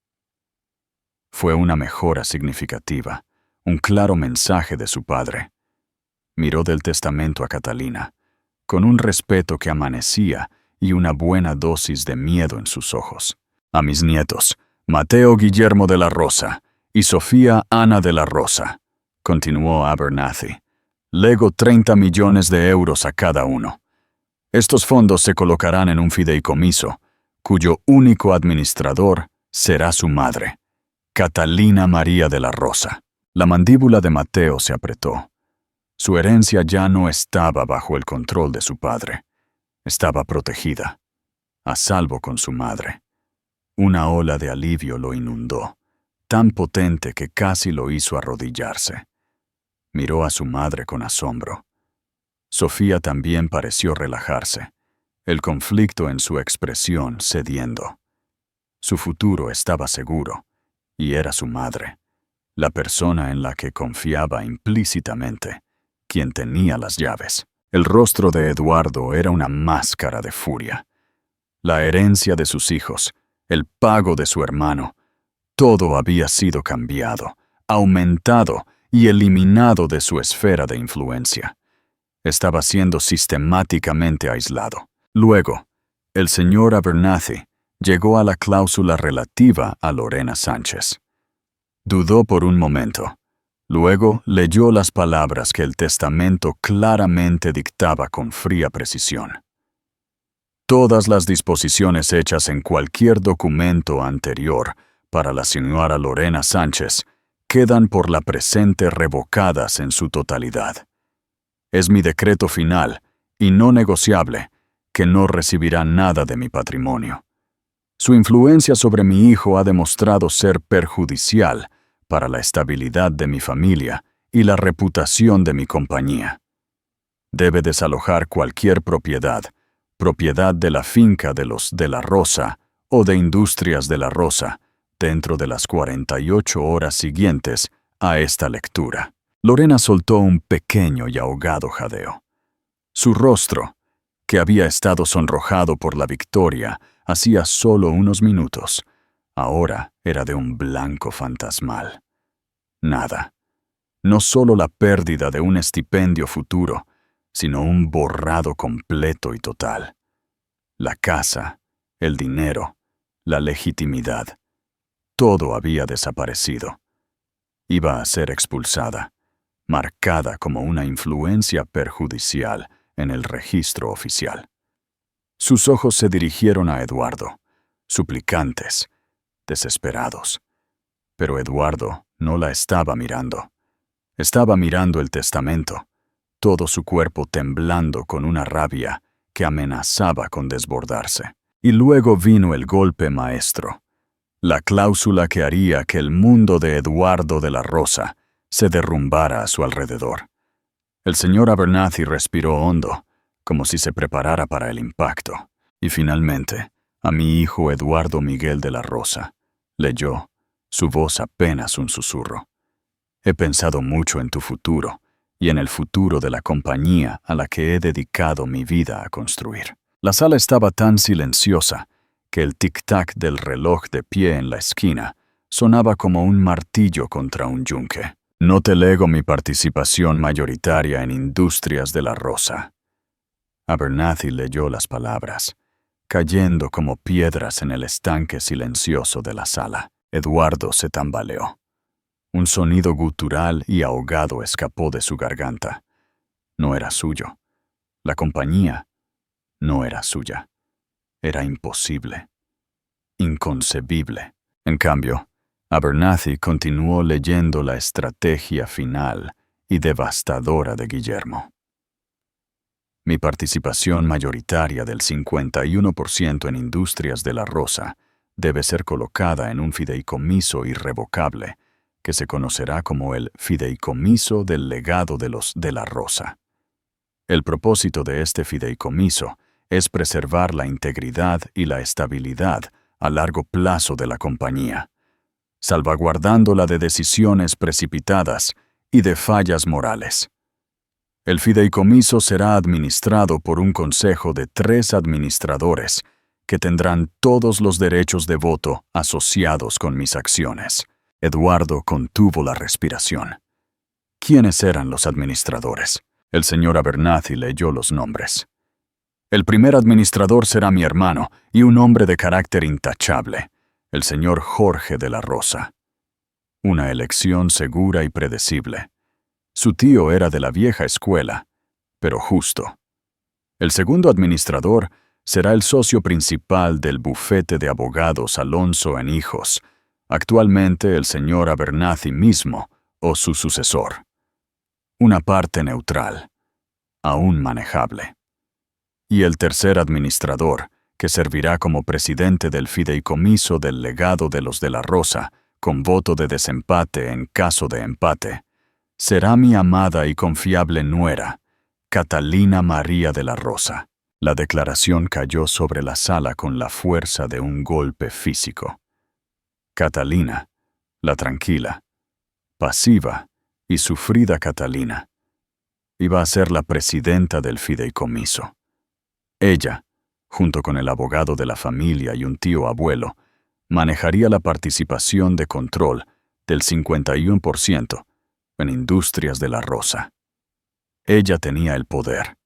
Fue una mejora significativa, un claro mensaje de su padre. Miró del testamento a Catalina, con un respeto que amanecía y una buena dosis de miedo en sus ojos. «A mis nietos, Mateo Guillermo de la Rosa y Sofía Ana de la Rosa», continuó Abernathy, «lego 30 millones de euros a cada uno. Estos fondos se colocarán en un fideicomiso, cuyo único administrador será su madre, Catalina María de la Rosa». La mandíbula de Mateo se apretó. Su herencia ya no estaba bajo el control de su padre. Estaba protegida, a salvo con su madre. Una ola de alivio lo inundó, tan potente que casi lo hizo arrodillarse. Miró a su madre con asombro. Sofía también pareció relajarse, el conflicto en su expresión cediendo. Su futuro estaba seguro, y era su madre, la persona en la que confiaba implícitamente, quien tenía las llaves. El rostro de Eduardo era una máscara de furia. La herencia de sus hijos, el pago de su hermano, todo había sido cambiado, aumentado y eliminado de su esfera de influencia. Estaba siendo sistemáticamente aislado. Luego, el señor Abernathy llegó a la cláusula relativa a Lorena Sánchez. Dudó por un momento. Luego leyó las palabras que el testamento claramente dictaba con fría precisión. Todas las disposiciones hechas en cualquier documento anterior para la señora Lorena Sánchez quedan por la presente revocadas en su totalidad. Es mi decreto final y no negociable que no recibirá nada de mi patrimonio. Su influencia sobre mi hijo ha demostrado ser perjudicial para la estabilidad de mi familia y la reputación de mi compañía. Debe desalojar cualquier propiedad de la finca de los de la Rosa o de Industrias de la Rosa, dentro de las 48 horas siguientes a esta lectura. Lorena soltó un pequeño y ahogado jadeo. Su rostro, que había estado sonrojado por la victoria hacía solo unos minutos, ahora era de un blanco fantasmal. Nada. No solo la pérdida de un estipendio futuro, sino un borrado completo y total. La casa, el dinero, la legitimidad, todo había desaparecido. Iba a ser expulsada, marcada como una influencia perjudicial en el registro oficial. Sus ojos se dirigieron a Eduardo, suplicantes, desesperados. Pero Eduardo no la estaba mirando. Estaba mirando el testamento, todo su cuerpo temblando con una rabia que amenazaba con desbordarse. Y luego vino el golpe maestro, la cláusula que haría que el mundo de Eduardo de la Rosa se derrumbara a su alrededor. El señor Abernathy respiró hondo, como si se preparara para el impacto, y finalmente, a mi hijo Eduardo Miguel de la Rosa, leyó, su voz apenas un susurro. He pensado mucho en tu futuro y en el futuro de la compañía a la que he dedicado mi vida a construir. La sala estaba tan silenciosa que el tic-tac del reloj de pie en la esquina sonaba como un martillo contra un yunque. No te lego mi participación mayoritaria en Industrias de la Rosa. Abernathy leyó las palabras, cayendo como piedras en el estanque silencioso de la sala. Eduardo se tambaleó. Un sonido gutural y ahogado escapó de su garganta. No era suyo. La compañía no era suya. Era imposible. Inconcebible. En cambio, Abernathy continuó leyendo la estrategia final y devastadora de Guillermo. Mi participación mayoritaria del 51% en Industrias de la Rosa debe ser colocada en un fideicomiso irrevocable, que se conocerá como el Fideicomiso del Legado de los de la Rosa. El propósito de este fideicomiso es preservar la integridad y la estabilidad a largo plazo de la compañía, salvaguardándola de decisiones precipitadas y de fallas morales. El fideicomiso será administrado por un consejo de 3 administradores que tendrán todos los derechos de voto asociados con mis acciones. Eduardo contuvo la respiración. ¿Quiénes eran los administradores? El señor Abernathy leyó los nombres. El primer administrador será mi hermano y un hombre de carácter intachable, el señor Jorge de la Rosa. Una elección segura y predecible. Su tío era de la vieja escuela, pero justo. El segundo administrador será el socio principal del bufete de abogados Alonso en Hijos, actualmente el señor Abernathy mismo o su sucesor. Una parte neutral, aún manejable. Y el tercer administrador, que servirá como presidente del fideicomiso del legado de los de la Rosa, con voto de desempate en caso de empate, será mi amada y confiable nuera, Catalina María de la Rosa. La declaración cayó sobre la sala con la fuerza de un golpe físico. Catalina, la tranquila, pasiva y sufrida Catalina, iba a ser la presidenta del fideicomiso. Ella, junto con el abogado de la familia y un tío abuelo, manejaría la participación de control del 51% en Industrias de la Rosa. Ella tenía el poder.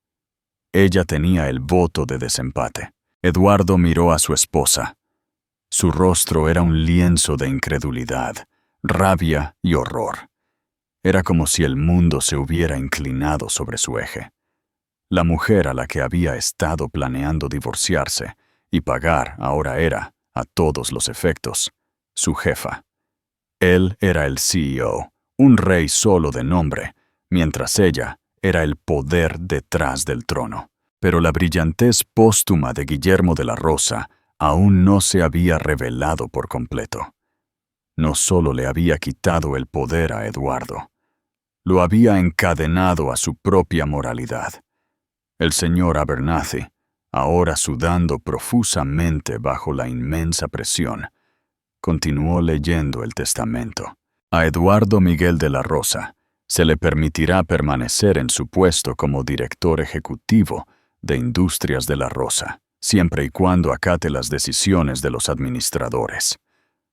Ella tenía el voto de desempate. Eduardo miró a su esposa. Su rostro era un lienzo de incredulidad, rabia y horror. Era como si el mundo se hubiera inclinado sobre su eje. La mujer a la que había estado planeando divorciarse y pagar ahora era, a todos los efectos, su jefa. Él era el CEO, un rey solo de nombre, mientras ella era el poder detrás del trono. Pero la brillantez póstuma de Guillermo de la Rosa aún no se había revelado por completo. No solo le había quitado el poder a Eduardo, lo había encadenado a su propia moralidad. El señor Abernathy, ahora sudando profusamente bajo la inmensa presión, continuó leyendo el testamento. A Eduardo Miguel de la Rosa se le permitirá permanecer en su puesto como director ejecutivo de Industrias de la Rosa, siempre y cuando acate las decisiones de los administradores.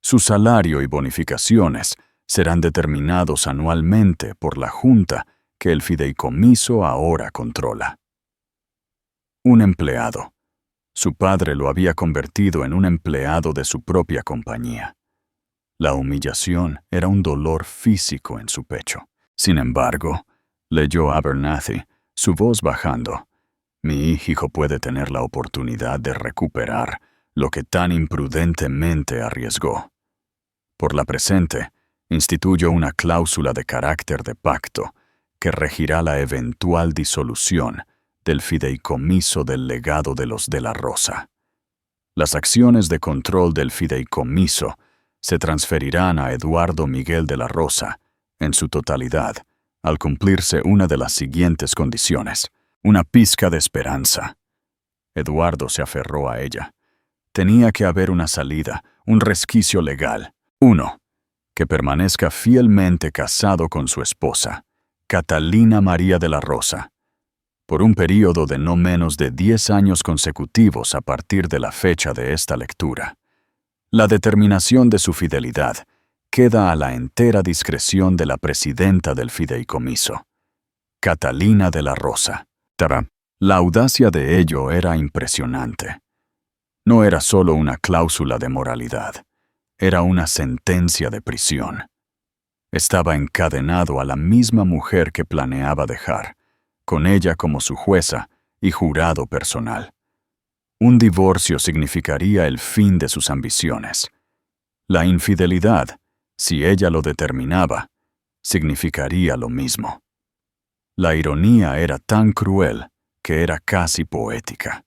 Su salario y bonificaciones serán determinados anualmente por la junta que el fideicomiso ahora controla. Un empleado. Su padre lo había convertido en un empleado de su propia compañía. La humillación era un dolor físico en su pecho. Sin embargo, leyó Abernathy, su voz bajando. Mi hijo puede tener la oportunidad de recuperar lo que tan imprudentemente arriesgó. Por la presente, instituyo una cláusula de carácter de pacto que regirá la eventual disolución del fideicomiso del legado de los de la Rosa. Las acciones de control del fideicomiso se transferirán a Eduardo Miguel de la Rosa, en su totalidad, al cumplirse una de las siguientes condiciones. Una pizca de esperanza. Eduardo se aferró a ella. Tenía que haber una salida, un resquicio legal. 1. Que permanezca fielmente casado con su esposa, Catalina María de la Rosa, por un período de no menos de 10 años consecutivos a partir de la fecha de esta lectura. La determinación de su fidelidad queda a la entera discreción de la presidenta del fideicomiso, Catalina de la Rosa. La audacia de ello era impresionante. No era solo una cláusula de moralidad, era una sentencia de prisión. Estaba encadenado a la misma mujer que planeaba dejar, con ella como su jueza y jurado personal. Un divorcio significaría el fin de sus ambiciones. La infidelidad, si ella lo determinaba, significaría lo mismo. La ironía era tan cruel que era casi poética.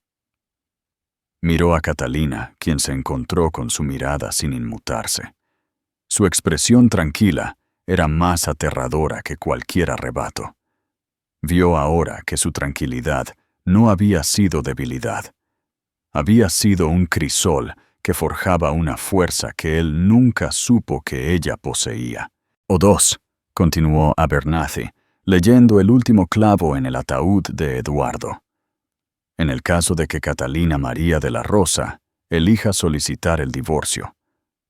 Miró a Catalina, quien se encontró con su mirada sin inmutarse. Su expresión tranquila era más aterradora que cualquier arrebato. Vio ahora que su tranquilidad no había sido debilidad. Había sido un crisol que forjaba una fuerza que él nunca supo que ella poseía. O 2, continuó Abernathy, leyendo el último clavo en el ataúd de Eduardo. En el caso de que Catalina María de la Rosa elija solicitar el divorcio,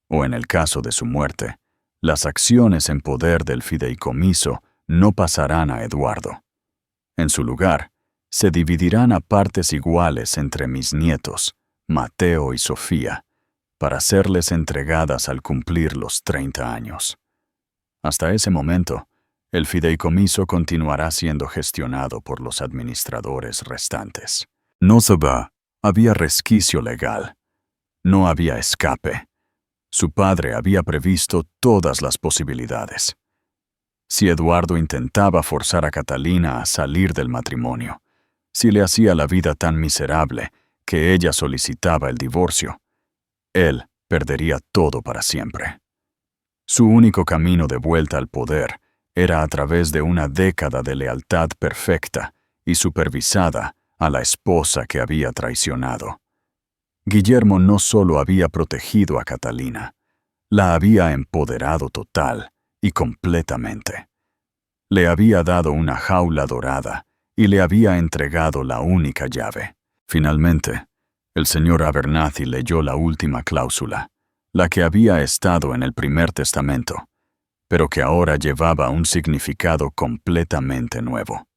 o en el caso de su muerte, las acciones en poder del fideicomiso no pasarán a Eduardo. En su lugar, se dividirán a partes iguales entre mis nietos, Mateo y Sofía, para serles entregadas al cumplir los 30 años. Hasta ese momento, el fideicomiso continuará siendo gestionado por los administradores restantes. No había resquicio legal. No había escape. Su padre había previsto todas las posibilidades. Si Eduardo intentaba forzar a Catalina a salir del matrimonio, si le hacía la vida tan miserable que ella solicitaba el divorcio, él perdería todo para siempre. Su único camino de vuelta al poder era a través de una década de lealtad perfecta y supervisada a la esposa que había traicionado. Guillermo no solo había protegido a Catalina, la había empoderado total y completamente. Le había dado una jaula dorada y le había entregado la única llave. Finalmente, el señor Abernathy leyó la última cláusula, la que había estado en el primer testamento, pero que ahora llevaba un significado completamente nuevo.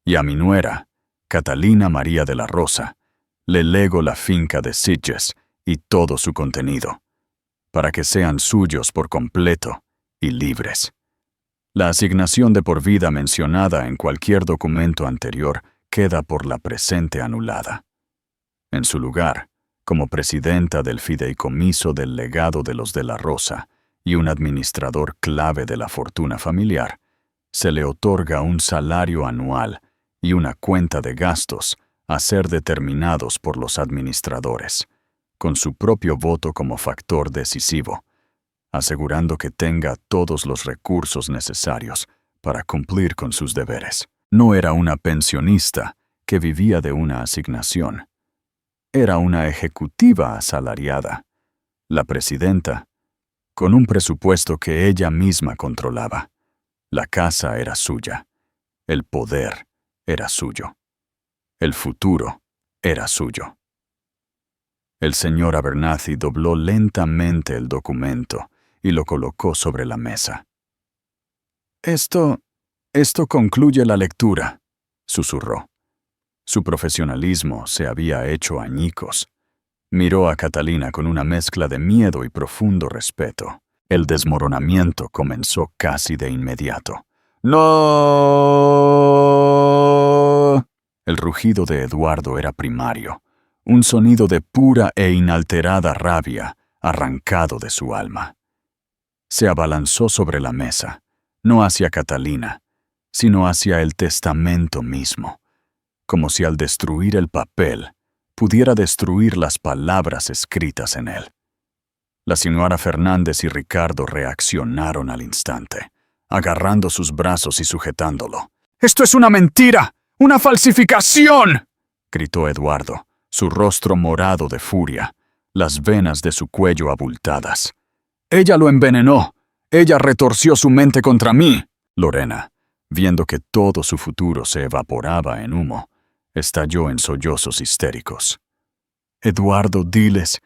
Y a mi nuera, Catalina María de la Rosa, le lego la finca de Sitges y todo su contenido, para que sean suyos por completo y libres. La asignación de por vida mencionada en cualquier documento anterior queda por la presente anulada. En su lugar, como presidenta del fideicomiso del legado de los de la Rosa y un administrador clave de la fortuna familiar, se le otorga un salario anual y una cuenta de gastos a ser determinados por los administradores, con su propio voto como factor decisivo, asegurando que tenga todos los recursos necesarios para cumplir con sus deberes. No era una pensionista que vivía de una asignación. Era una ejecutiva asalariada, la presidenta, con un presupuesto que ella misma controlaba. La casa era suya, el poder era suyo, el futuro era suyo. El señor Abernathy dobló lentamente el documento y lo colocó sobre la mesa. Esto concluye la lectura, susurró. Su profesionalismo se había hecho añicos. Miró a Catalina con una mezcla de miedo y profundo respeto. El desmoronamiento comenzó casi de inmediato. ¡No! El rugido de Eduardo era primario, un sonido de pura e inalterada rabia arrancado de su alma. Se abalanzó sobre la mesa, no hacia Catalina, sino hacia el testamento mismo, como si al destruir el papel pudiera destruir las palabras escritas en él. La señora Fernández y Ricardo reaccionaron al instante, agarrando sus brazos y sujetándolo. ¡Esto es una mentira! ¡Una falsificación!, gritó Eduardo, su rostro morado de furia, las venas de su cuello abultadas. ¡Ella lo envenenó! ¡Ella retorció su mente contra mí! Lorena, viendo que todo su futuro se evaporaba en humo, estalló en sollozos histéricos. «Eduardo, diles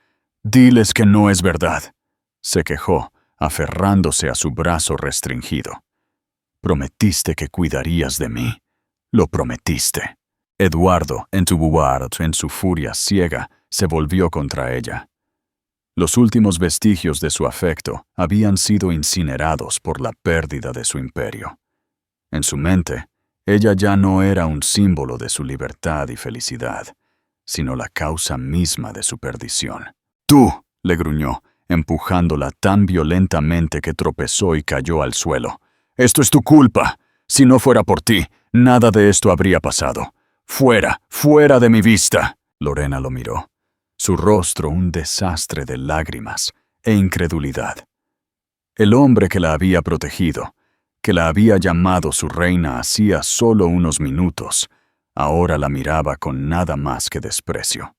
que no es verdad», se quejó, aferrándose a su brazo restringido. «Prometiste que cuidarías de mí. Lo prometiste». Eduardo, en su furia ciega, se volvió contra ella. Los últimos vestigios de su afecto habían sido incinerados por la pérdida de su imperio. En su mente, ella ya no era un símbolo de su libertad y felicidad, sino la causa misma de su perdición. «Tú», le gruñó, empujándola tan violentamente que tropezó y cayó al suelo. «Esto es tu culpa. Si no fuera por ti, nada de esto habría pasado. Fuera, fuera de mi vista». Lorena lo miró, su rostro un desastre de lágrimas e incredulidad. El hombre que la había protegido, que la había llamado su reina hacía solo unos minutos, ahora la miraba con nada más que desprecio.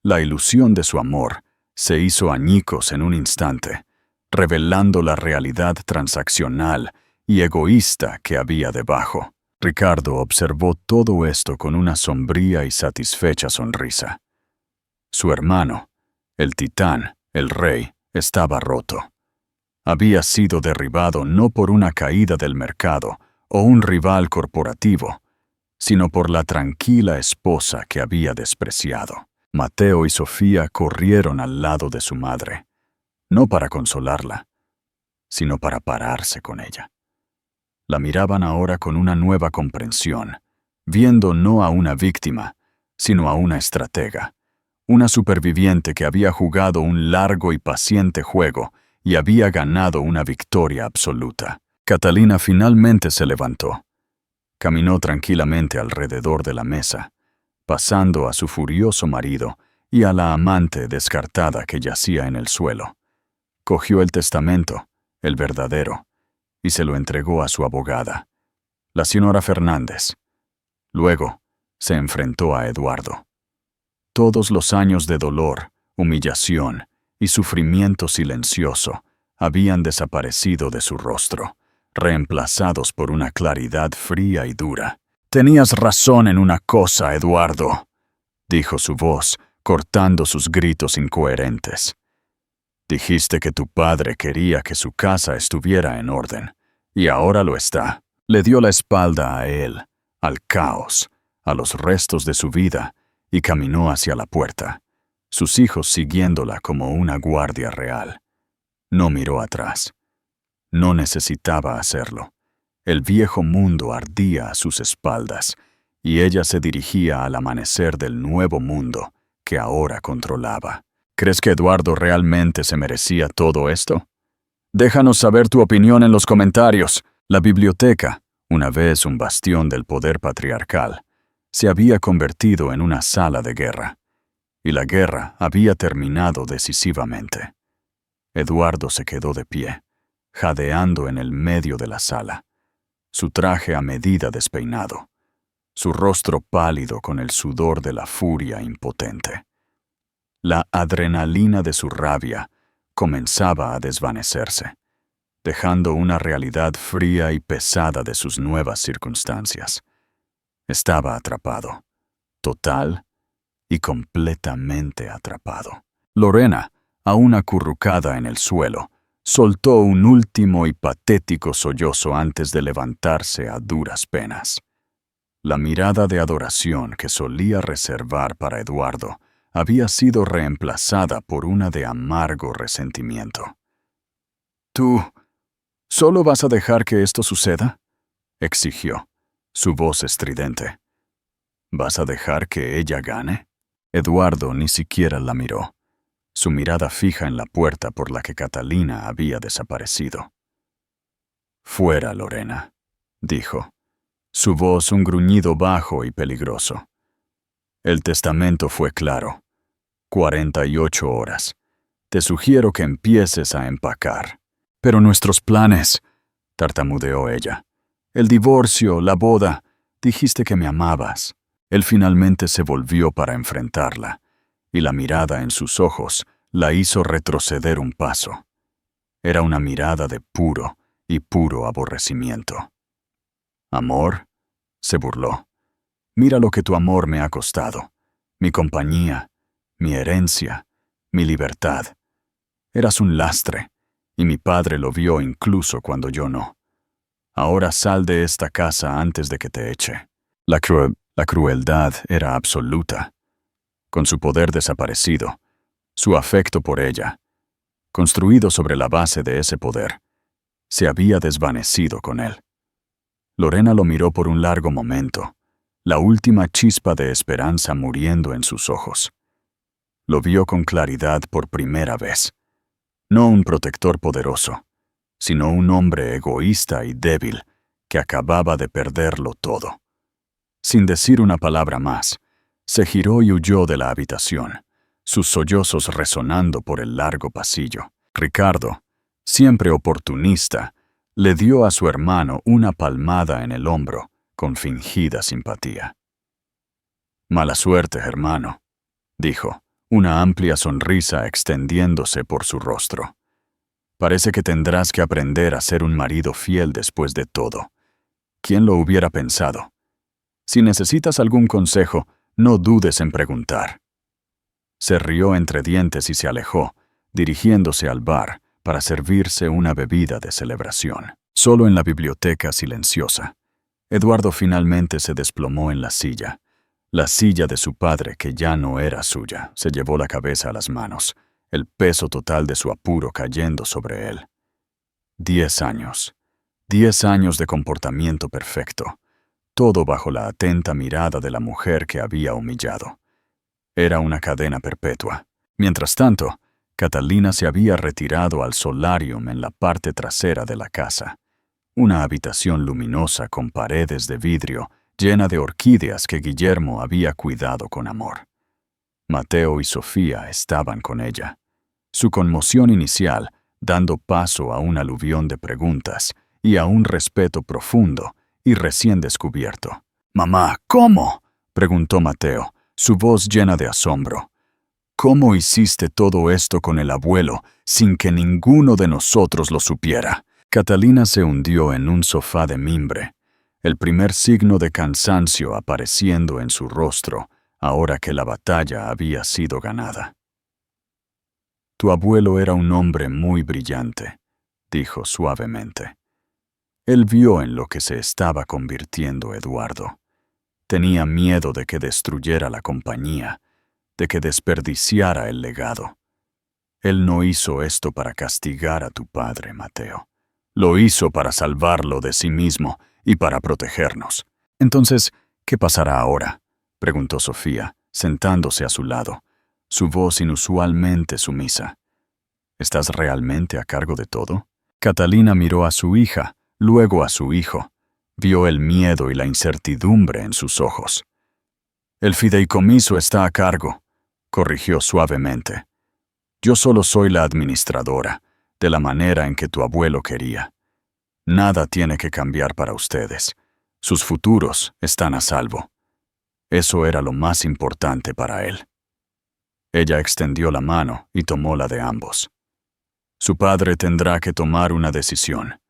La ilusión de su amor se hizo añicos en un instante, revelando la realidad transaccional y egoísta que había debajo. Ricardo observó todo esto con una sombría y satisfecha sonrisa. Su hermano, el titán, el rey, estaba roto. Había sido derribado no por una caída del mercado o un rival corporativo, sino por la tranquila esposa que había despreciado. Mateo y Sofía corrieron al lado de su madre, no para consolarla, sino para pararse con ella. La miraban ahora con una nueva comprensión, viendo no a una víctima, sino a una estratega, una superviviente que había jugado un largo y paciente juego y había ganado una victoria absoluta. Catalina finalmente se levantó. Caminó tranquilamente alrededor de la mesa, pasando a su furioso marido y a la amante descartada que yacía en el suelo. Cogió el testamento, el verdadero, y se lo entregó a su abogada, la señora Fernández. Luego, se enfrentó a Eduardo. Todos los años de dolor, humillación y sufrimiento silencioso habían desaparecido de su rostro, reemplazados por una claridad fría y dura. «Tenías razón en una cosa, Eduardo», dijo su voz, cortando sus gritos incoherentes. «Dijiste que tu padre quería que su casa estuviera en orden, y ahora lo está». Le dio la espalda a él, al caos, a los restos de su vida, y caminó hacia la puerta, sus hijos siguiéndola como una guardia real. No miró atrás. No necesitaba hacerlo. El viejo mundo ardía a sus espaldas, y ella se dirigía al amanecer del nuevo mundo que ahora controlaba. ¿Crees que Eduardo realmente se merecía todo esto? Déjanos saber tu opinión en los comentarios. La biblioteca, una vez un bastión del poder patriarcal, se había convertido en una sala de guerra, y la guerra había terminado decisivamente. Eduardo se quedó de pie, jadeando en el medio de la sala, su traje a medida despeinado, su rostro pálido con el sudor de la furia impotente. La adrenalina de su rabia comenzaba a desvanecerse, dejando una realidad fría y pesada de sus nuevas circunstancias. Estaba atrapado, total y completamente atrapado. Lorena, aún acurrucada en el suelo, soltó un último y patético sollozo antes de levantarse a duras penas. La mirada de adoración que solía reservar para Eduardo había sido reemplazada por una de amargo resentimiento. «¿Tú solo vas a dejar que esto suceda?», exigió, su voz estridente. «¿Vas a dejar que ella gane?». Eduardo ni siquiera la miró, su mirada fija en la puerta por la que Catalina había desaparecido. «Fuera, Lorena», dijo, su voz un gruñido bajo y peligroso. «El testamento fue claro. 48 horas. Te sugiero que empieces a empacar». «Pero nuestros planes», tartamudeó ella. «El divorcio, la boda. Dijiste que me amabas». Él finalmente se volvió para enfrentarla, y la mirada en sus ojos la hizo retroceder un paso. Era una mirada de puro y puro aborrecimiento. «¿Amor?», se burló. «Mira lo que tu amor me ha costado. Mi compañía, mi herencia, mi libertad. Eras un lastre, y mi padre lo vio incluso cuando yo no. Ahora sal de esta casa antes de que te eche». La crueldad era absoluta. Con su poder desaparecido, su afecto por ella, construido sobre la base de ese poder, se había desvanecido con él. Lorena lo miró por un largo momento, la última chispa de esperanza muriendo en sus ojos. Lo vio con claridad por primera vez. No un protector poderoso, sino un hombre egoísta y débil que acababa de perderlo todo. Sin decir una palabra más, se giró y huyó de la habitación, sus sollozos resonando por el largo pasillo. Ricardo, siempre oportunista, le dio a su hermano una palmada en el hombro con fingida simpatía. «Mala suerte, hermano», dijo, una amplia sonrisa extendiéndose por su rostro. «Parece que tendrás que aprender a ser un marido fiel después de todo. ¿Quién lo hubiera pensado? Si necesitas algún consejo, no dudes en preguntar». Se rió entre dientes y se alejó, dirigiéndose al bar para servirse una bebida de celebración. Solo en la biblioteca silenciosa, Eduardo finalmente se desplomó en la silla de su padre que ya no era suya. Se llevó la cabeza a las manos, el peso total de su apuro cayendo sobre él. 10 años. 10 años de comportamiento perfecto, todo bajo la atenta mirada de la mujer que había humillado. Era una cadena perpetua. Mientras tanto, Catalina se había retirado al solarium en la parte trasera de la casa, una habitación luminosa con paredes de vidrio llena de orquídeas que Guillermo había cuidado con amor. Mateo y Sofía estaban con ella. Su conmoción inicial, dando paso a un aluvión de preguntas y a un respeto profundo y recién descubierto. «Mamá, ¿cómo?», preguntó Mateo, su voz llena de asombro. «¿Cómo hiciste todo esto con el abuelo sin que ninguno de nosotros lo supiera?». Catalina se hundió en un sofá de mimbre, el primer signo de cansancio apareciendo en su rostro ahora que la batalla había sido ganada. «Tu abuelo era un hombre muy brillante», dijo suavemente. Él vio en lo que se estaba convirtiendo Eduardo. Tenía miedo de que destruyera la compañía, de que desperdiciara el legado. Él no hizo esto para castigar a tu padre, Mateo. Lo hizo para salvarlo de sí mismo y para protegernos. Entonces, ¿Qué pasará ahora?, preguntó Sofía, sentándose a su lado, su voz inusualmente sumisa. ¿Estás realmente a cargo de todo? Catalina miró a su hija, luego a su hijo. Vio el miedo y la incertidumbre en sus ojos. El fideicomiso está a cargo, corrigió suavemente. Yo solo soy la administradora, de la manera en que tu abuelo quería. Nada tiene que cambiar para ustedes. Sus futuros están a salvo. Eso era lo más importante para él. Ella extendió la mano y tomó la de ambos. Su padre tendrá que tomar una decisión.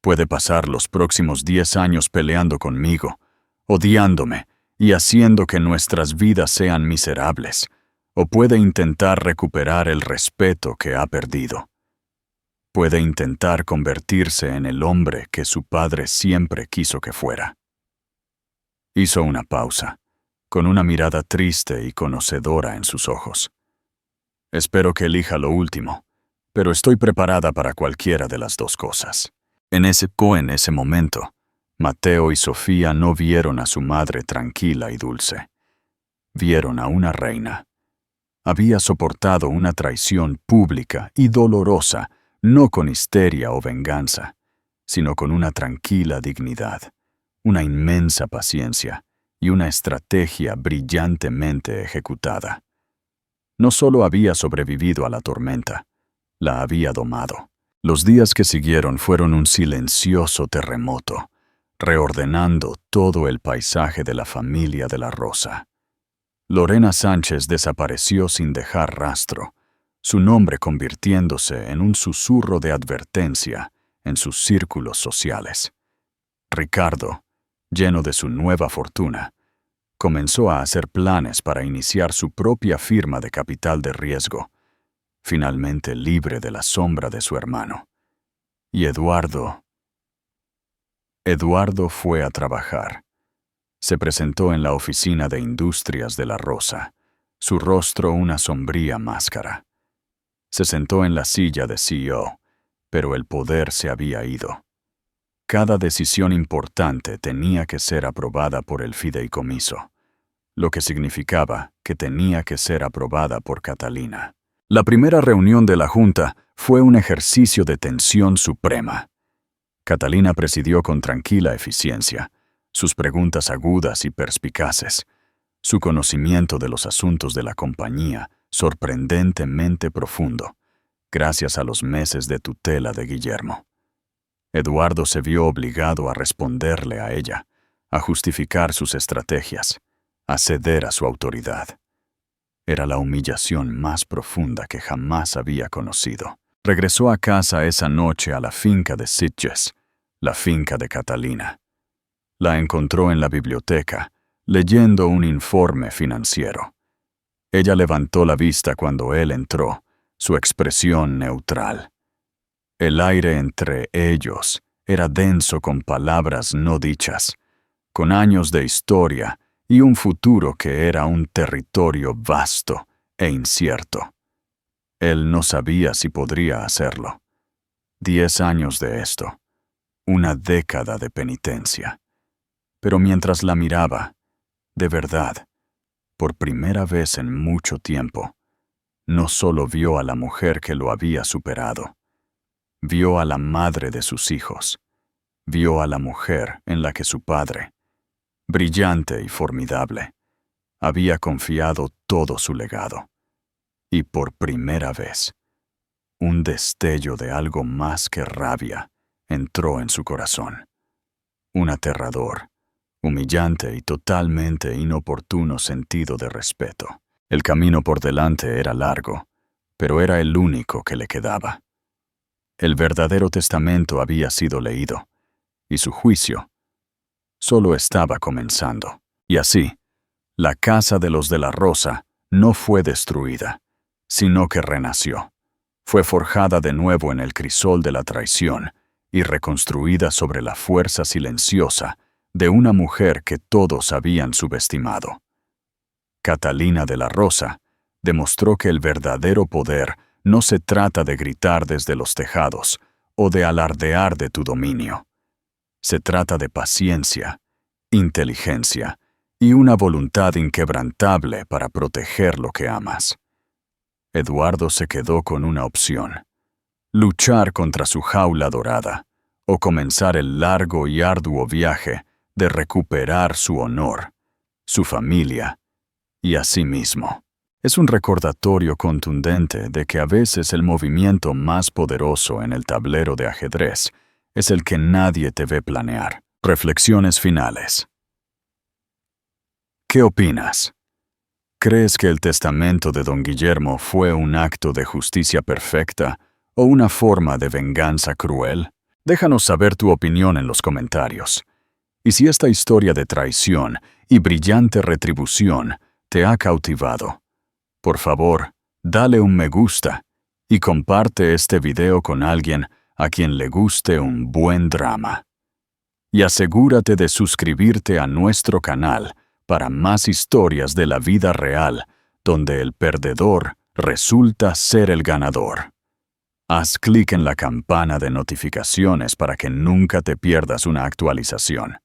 Puede pasar los próximos 10 años peleando conmigo, odiándome y haciendo que nuestras vidas sean miserables, o puede intentar recuperar el respeto que ha perdido. Puede intentar convertirse en el hombre que su padre siempre quiso que fuera. Hizo una pausa, con una mirada triste y conocedora en sus ojos. Espero que elija lo último, pero estoy preparada para cualquiera de las dos cosas. En ese momento, Mateo y Sofía no vieron a su madre tranquila y dulce. Vieron a una reina. Había soportado una traición pública y dolorosa, no con histeria o venganza, sino con una tranquila dignidad, una inmensa paciencia y una estrategia brillantemente ejecutada. No solo había sobrevivido a la tormenta, la había domado. Los días que siguieron fueron un silencioso terremoto, reordenando todo el paisaje de la familia de la Rosa. Lorena Sánchez desapareció sin dejar rastro, su nombre convirtiéndose en un susurro de advertencia en sus círculos sociales. Ricardo, lleno de su nueva fortuna, comenzó a hacer planes para iniciar su propia firma de capital de riesgo, finalmente libre de la sombra de su hermano. Y Eduardo fue a trabajar. Se presentó en la oficina de Industrias de la Rosa, su rostro una sombría máscara. Se sentó en la silla de CEO, pero el poder se había ido. Cada decisión importante tenía que ser aprobada por el fideicomiso, lo que significaba que tenía que ser aprobada por Catalina. La primera reunión de la Junta fue un ejercicio de tensión suprema. Catalina presidió con tranquila eficiencia, sus preguntas agudas y perspicaces, su conocimiento de los asuntos de la compañía sorprendentemente profundo, gracias a los meses de tutela de Guillermo. Eduardo se vio obligado a responderle a ella, a justificar sus estrategias, a ceder a su autoridad. Era la humillación más profunda que jamás había conocido. Regresó a casa esa noche a la finca de Sitges, la finca de Catalina. La encontró en la biblioteca, leyendo un informe financiero. Ella levantó la vista cuando él entró, su expresión neutral. El aire entre ellos era denso con palabras no dichas, con años de historia y un futuro que era un territorio vasto e incierto. Él no sabía si podría hacerlo. 10 años de esto, una década de penitencia. Pero mientras la miraba, de verdad, por primera vez en mucho tiempo, no solo vio a la mujer que lo había superado, vio a la madre de sus hijos, vio a la mujer en la que su padre, brillante y formidable, había confiado todo su legado. Y por primera vez, un destello de algo más que rabia entró en su corazón. Un aterrador, humillante y totalmente inoportuno sentido de respeto. El camino por delante era largo, pero era el único que le quedaba. El verdadero testamento había sido leído, y su juicio solo estaba comenzando. Y así, la casa de los de la Rosa no fue destruida, sino que renació. Fue forjada de nuevo en el crisol de la traición y reconstruida sobre la fuerza silenciosa de una mujer que todos habían subestimado. Catalina de la Rosa demostró que el verdadero poder no se trata de gritar desde los tejados o de alardear de tu dominio. Se trata de paciencia, inteligencia y una voluntad inquebrantable para proteger lo que amas. Eduardo se quedó con una opción: luchar contra su jaula dorada o comenzar el largo y arduo viaje de recuperar su honor, su familia y a sí mismo. Es un recordatorio contundente de que a veces el movimiento más poderoso en el tablero de ajedrez es el que nadie te ve planear. Reflexiones finales. ¿Qué opinas? ¿Crees que el testamento de don Guillermo fue un acto de justicia perfecta o una forma de venganza cruel? Déjanos saber tu opinión en los comentarios. Y si esta historia de traición y brillante retribución te ha cautivado, por favor, dale un me gusta y comparte este video con alguien a quien le guste un buen drama. Y asegúrate de suscribirte a nuestro canal para más historias de la vida real, donde el perdedor resulta ser el ganador. Haz clic en la campana de notificaciones para que nunca te pierdas una actualización.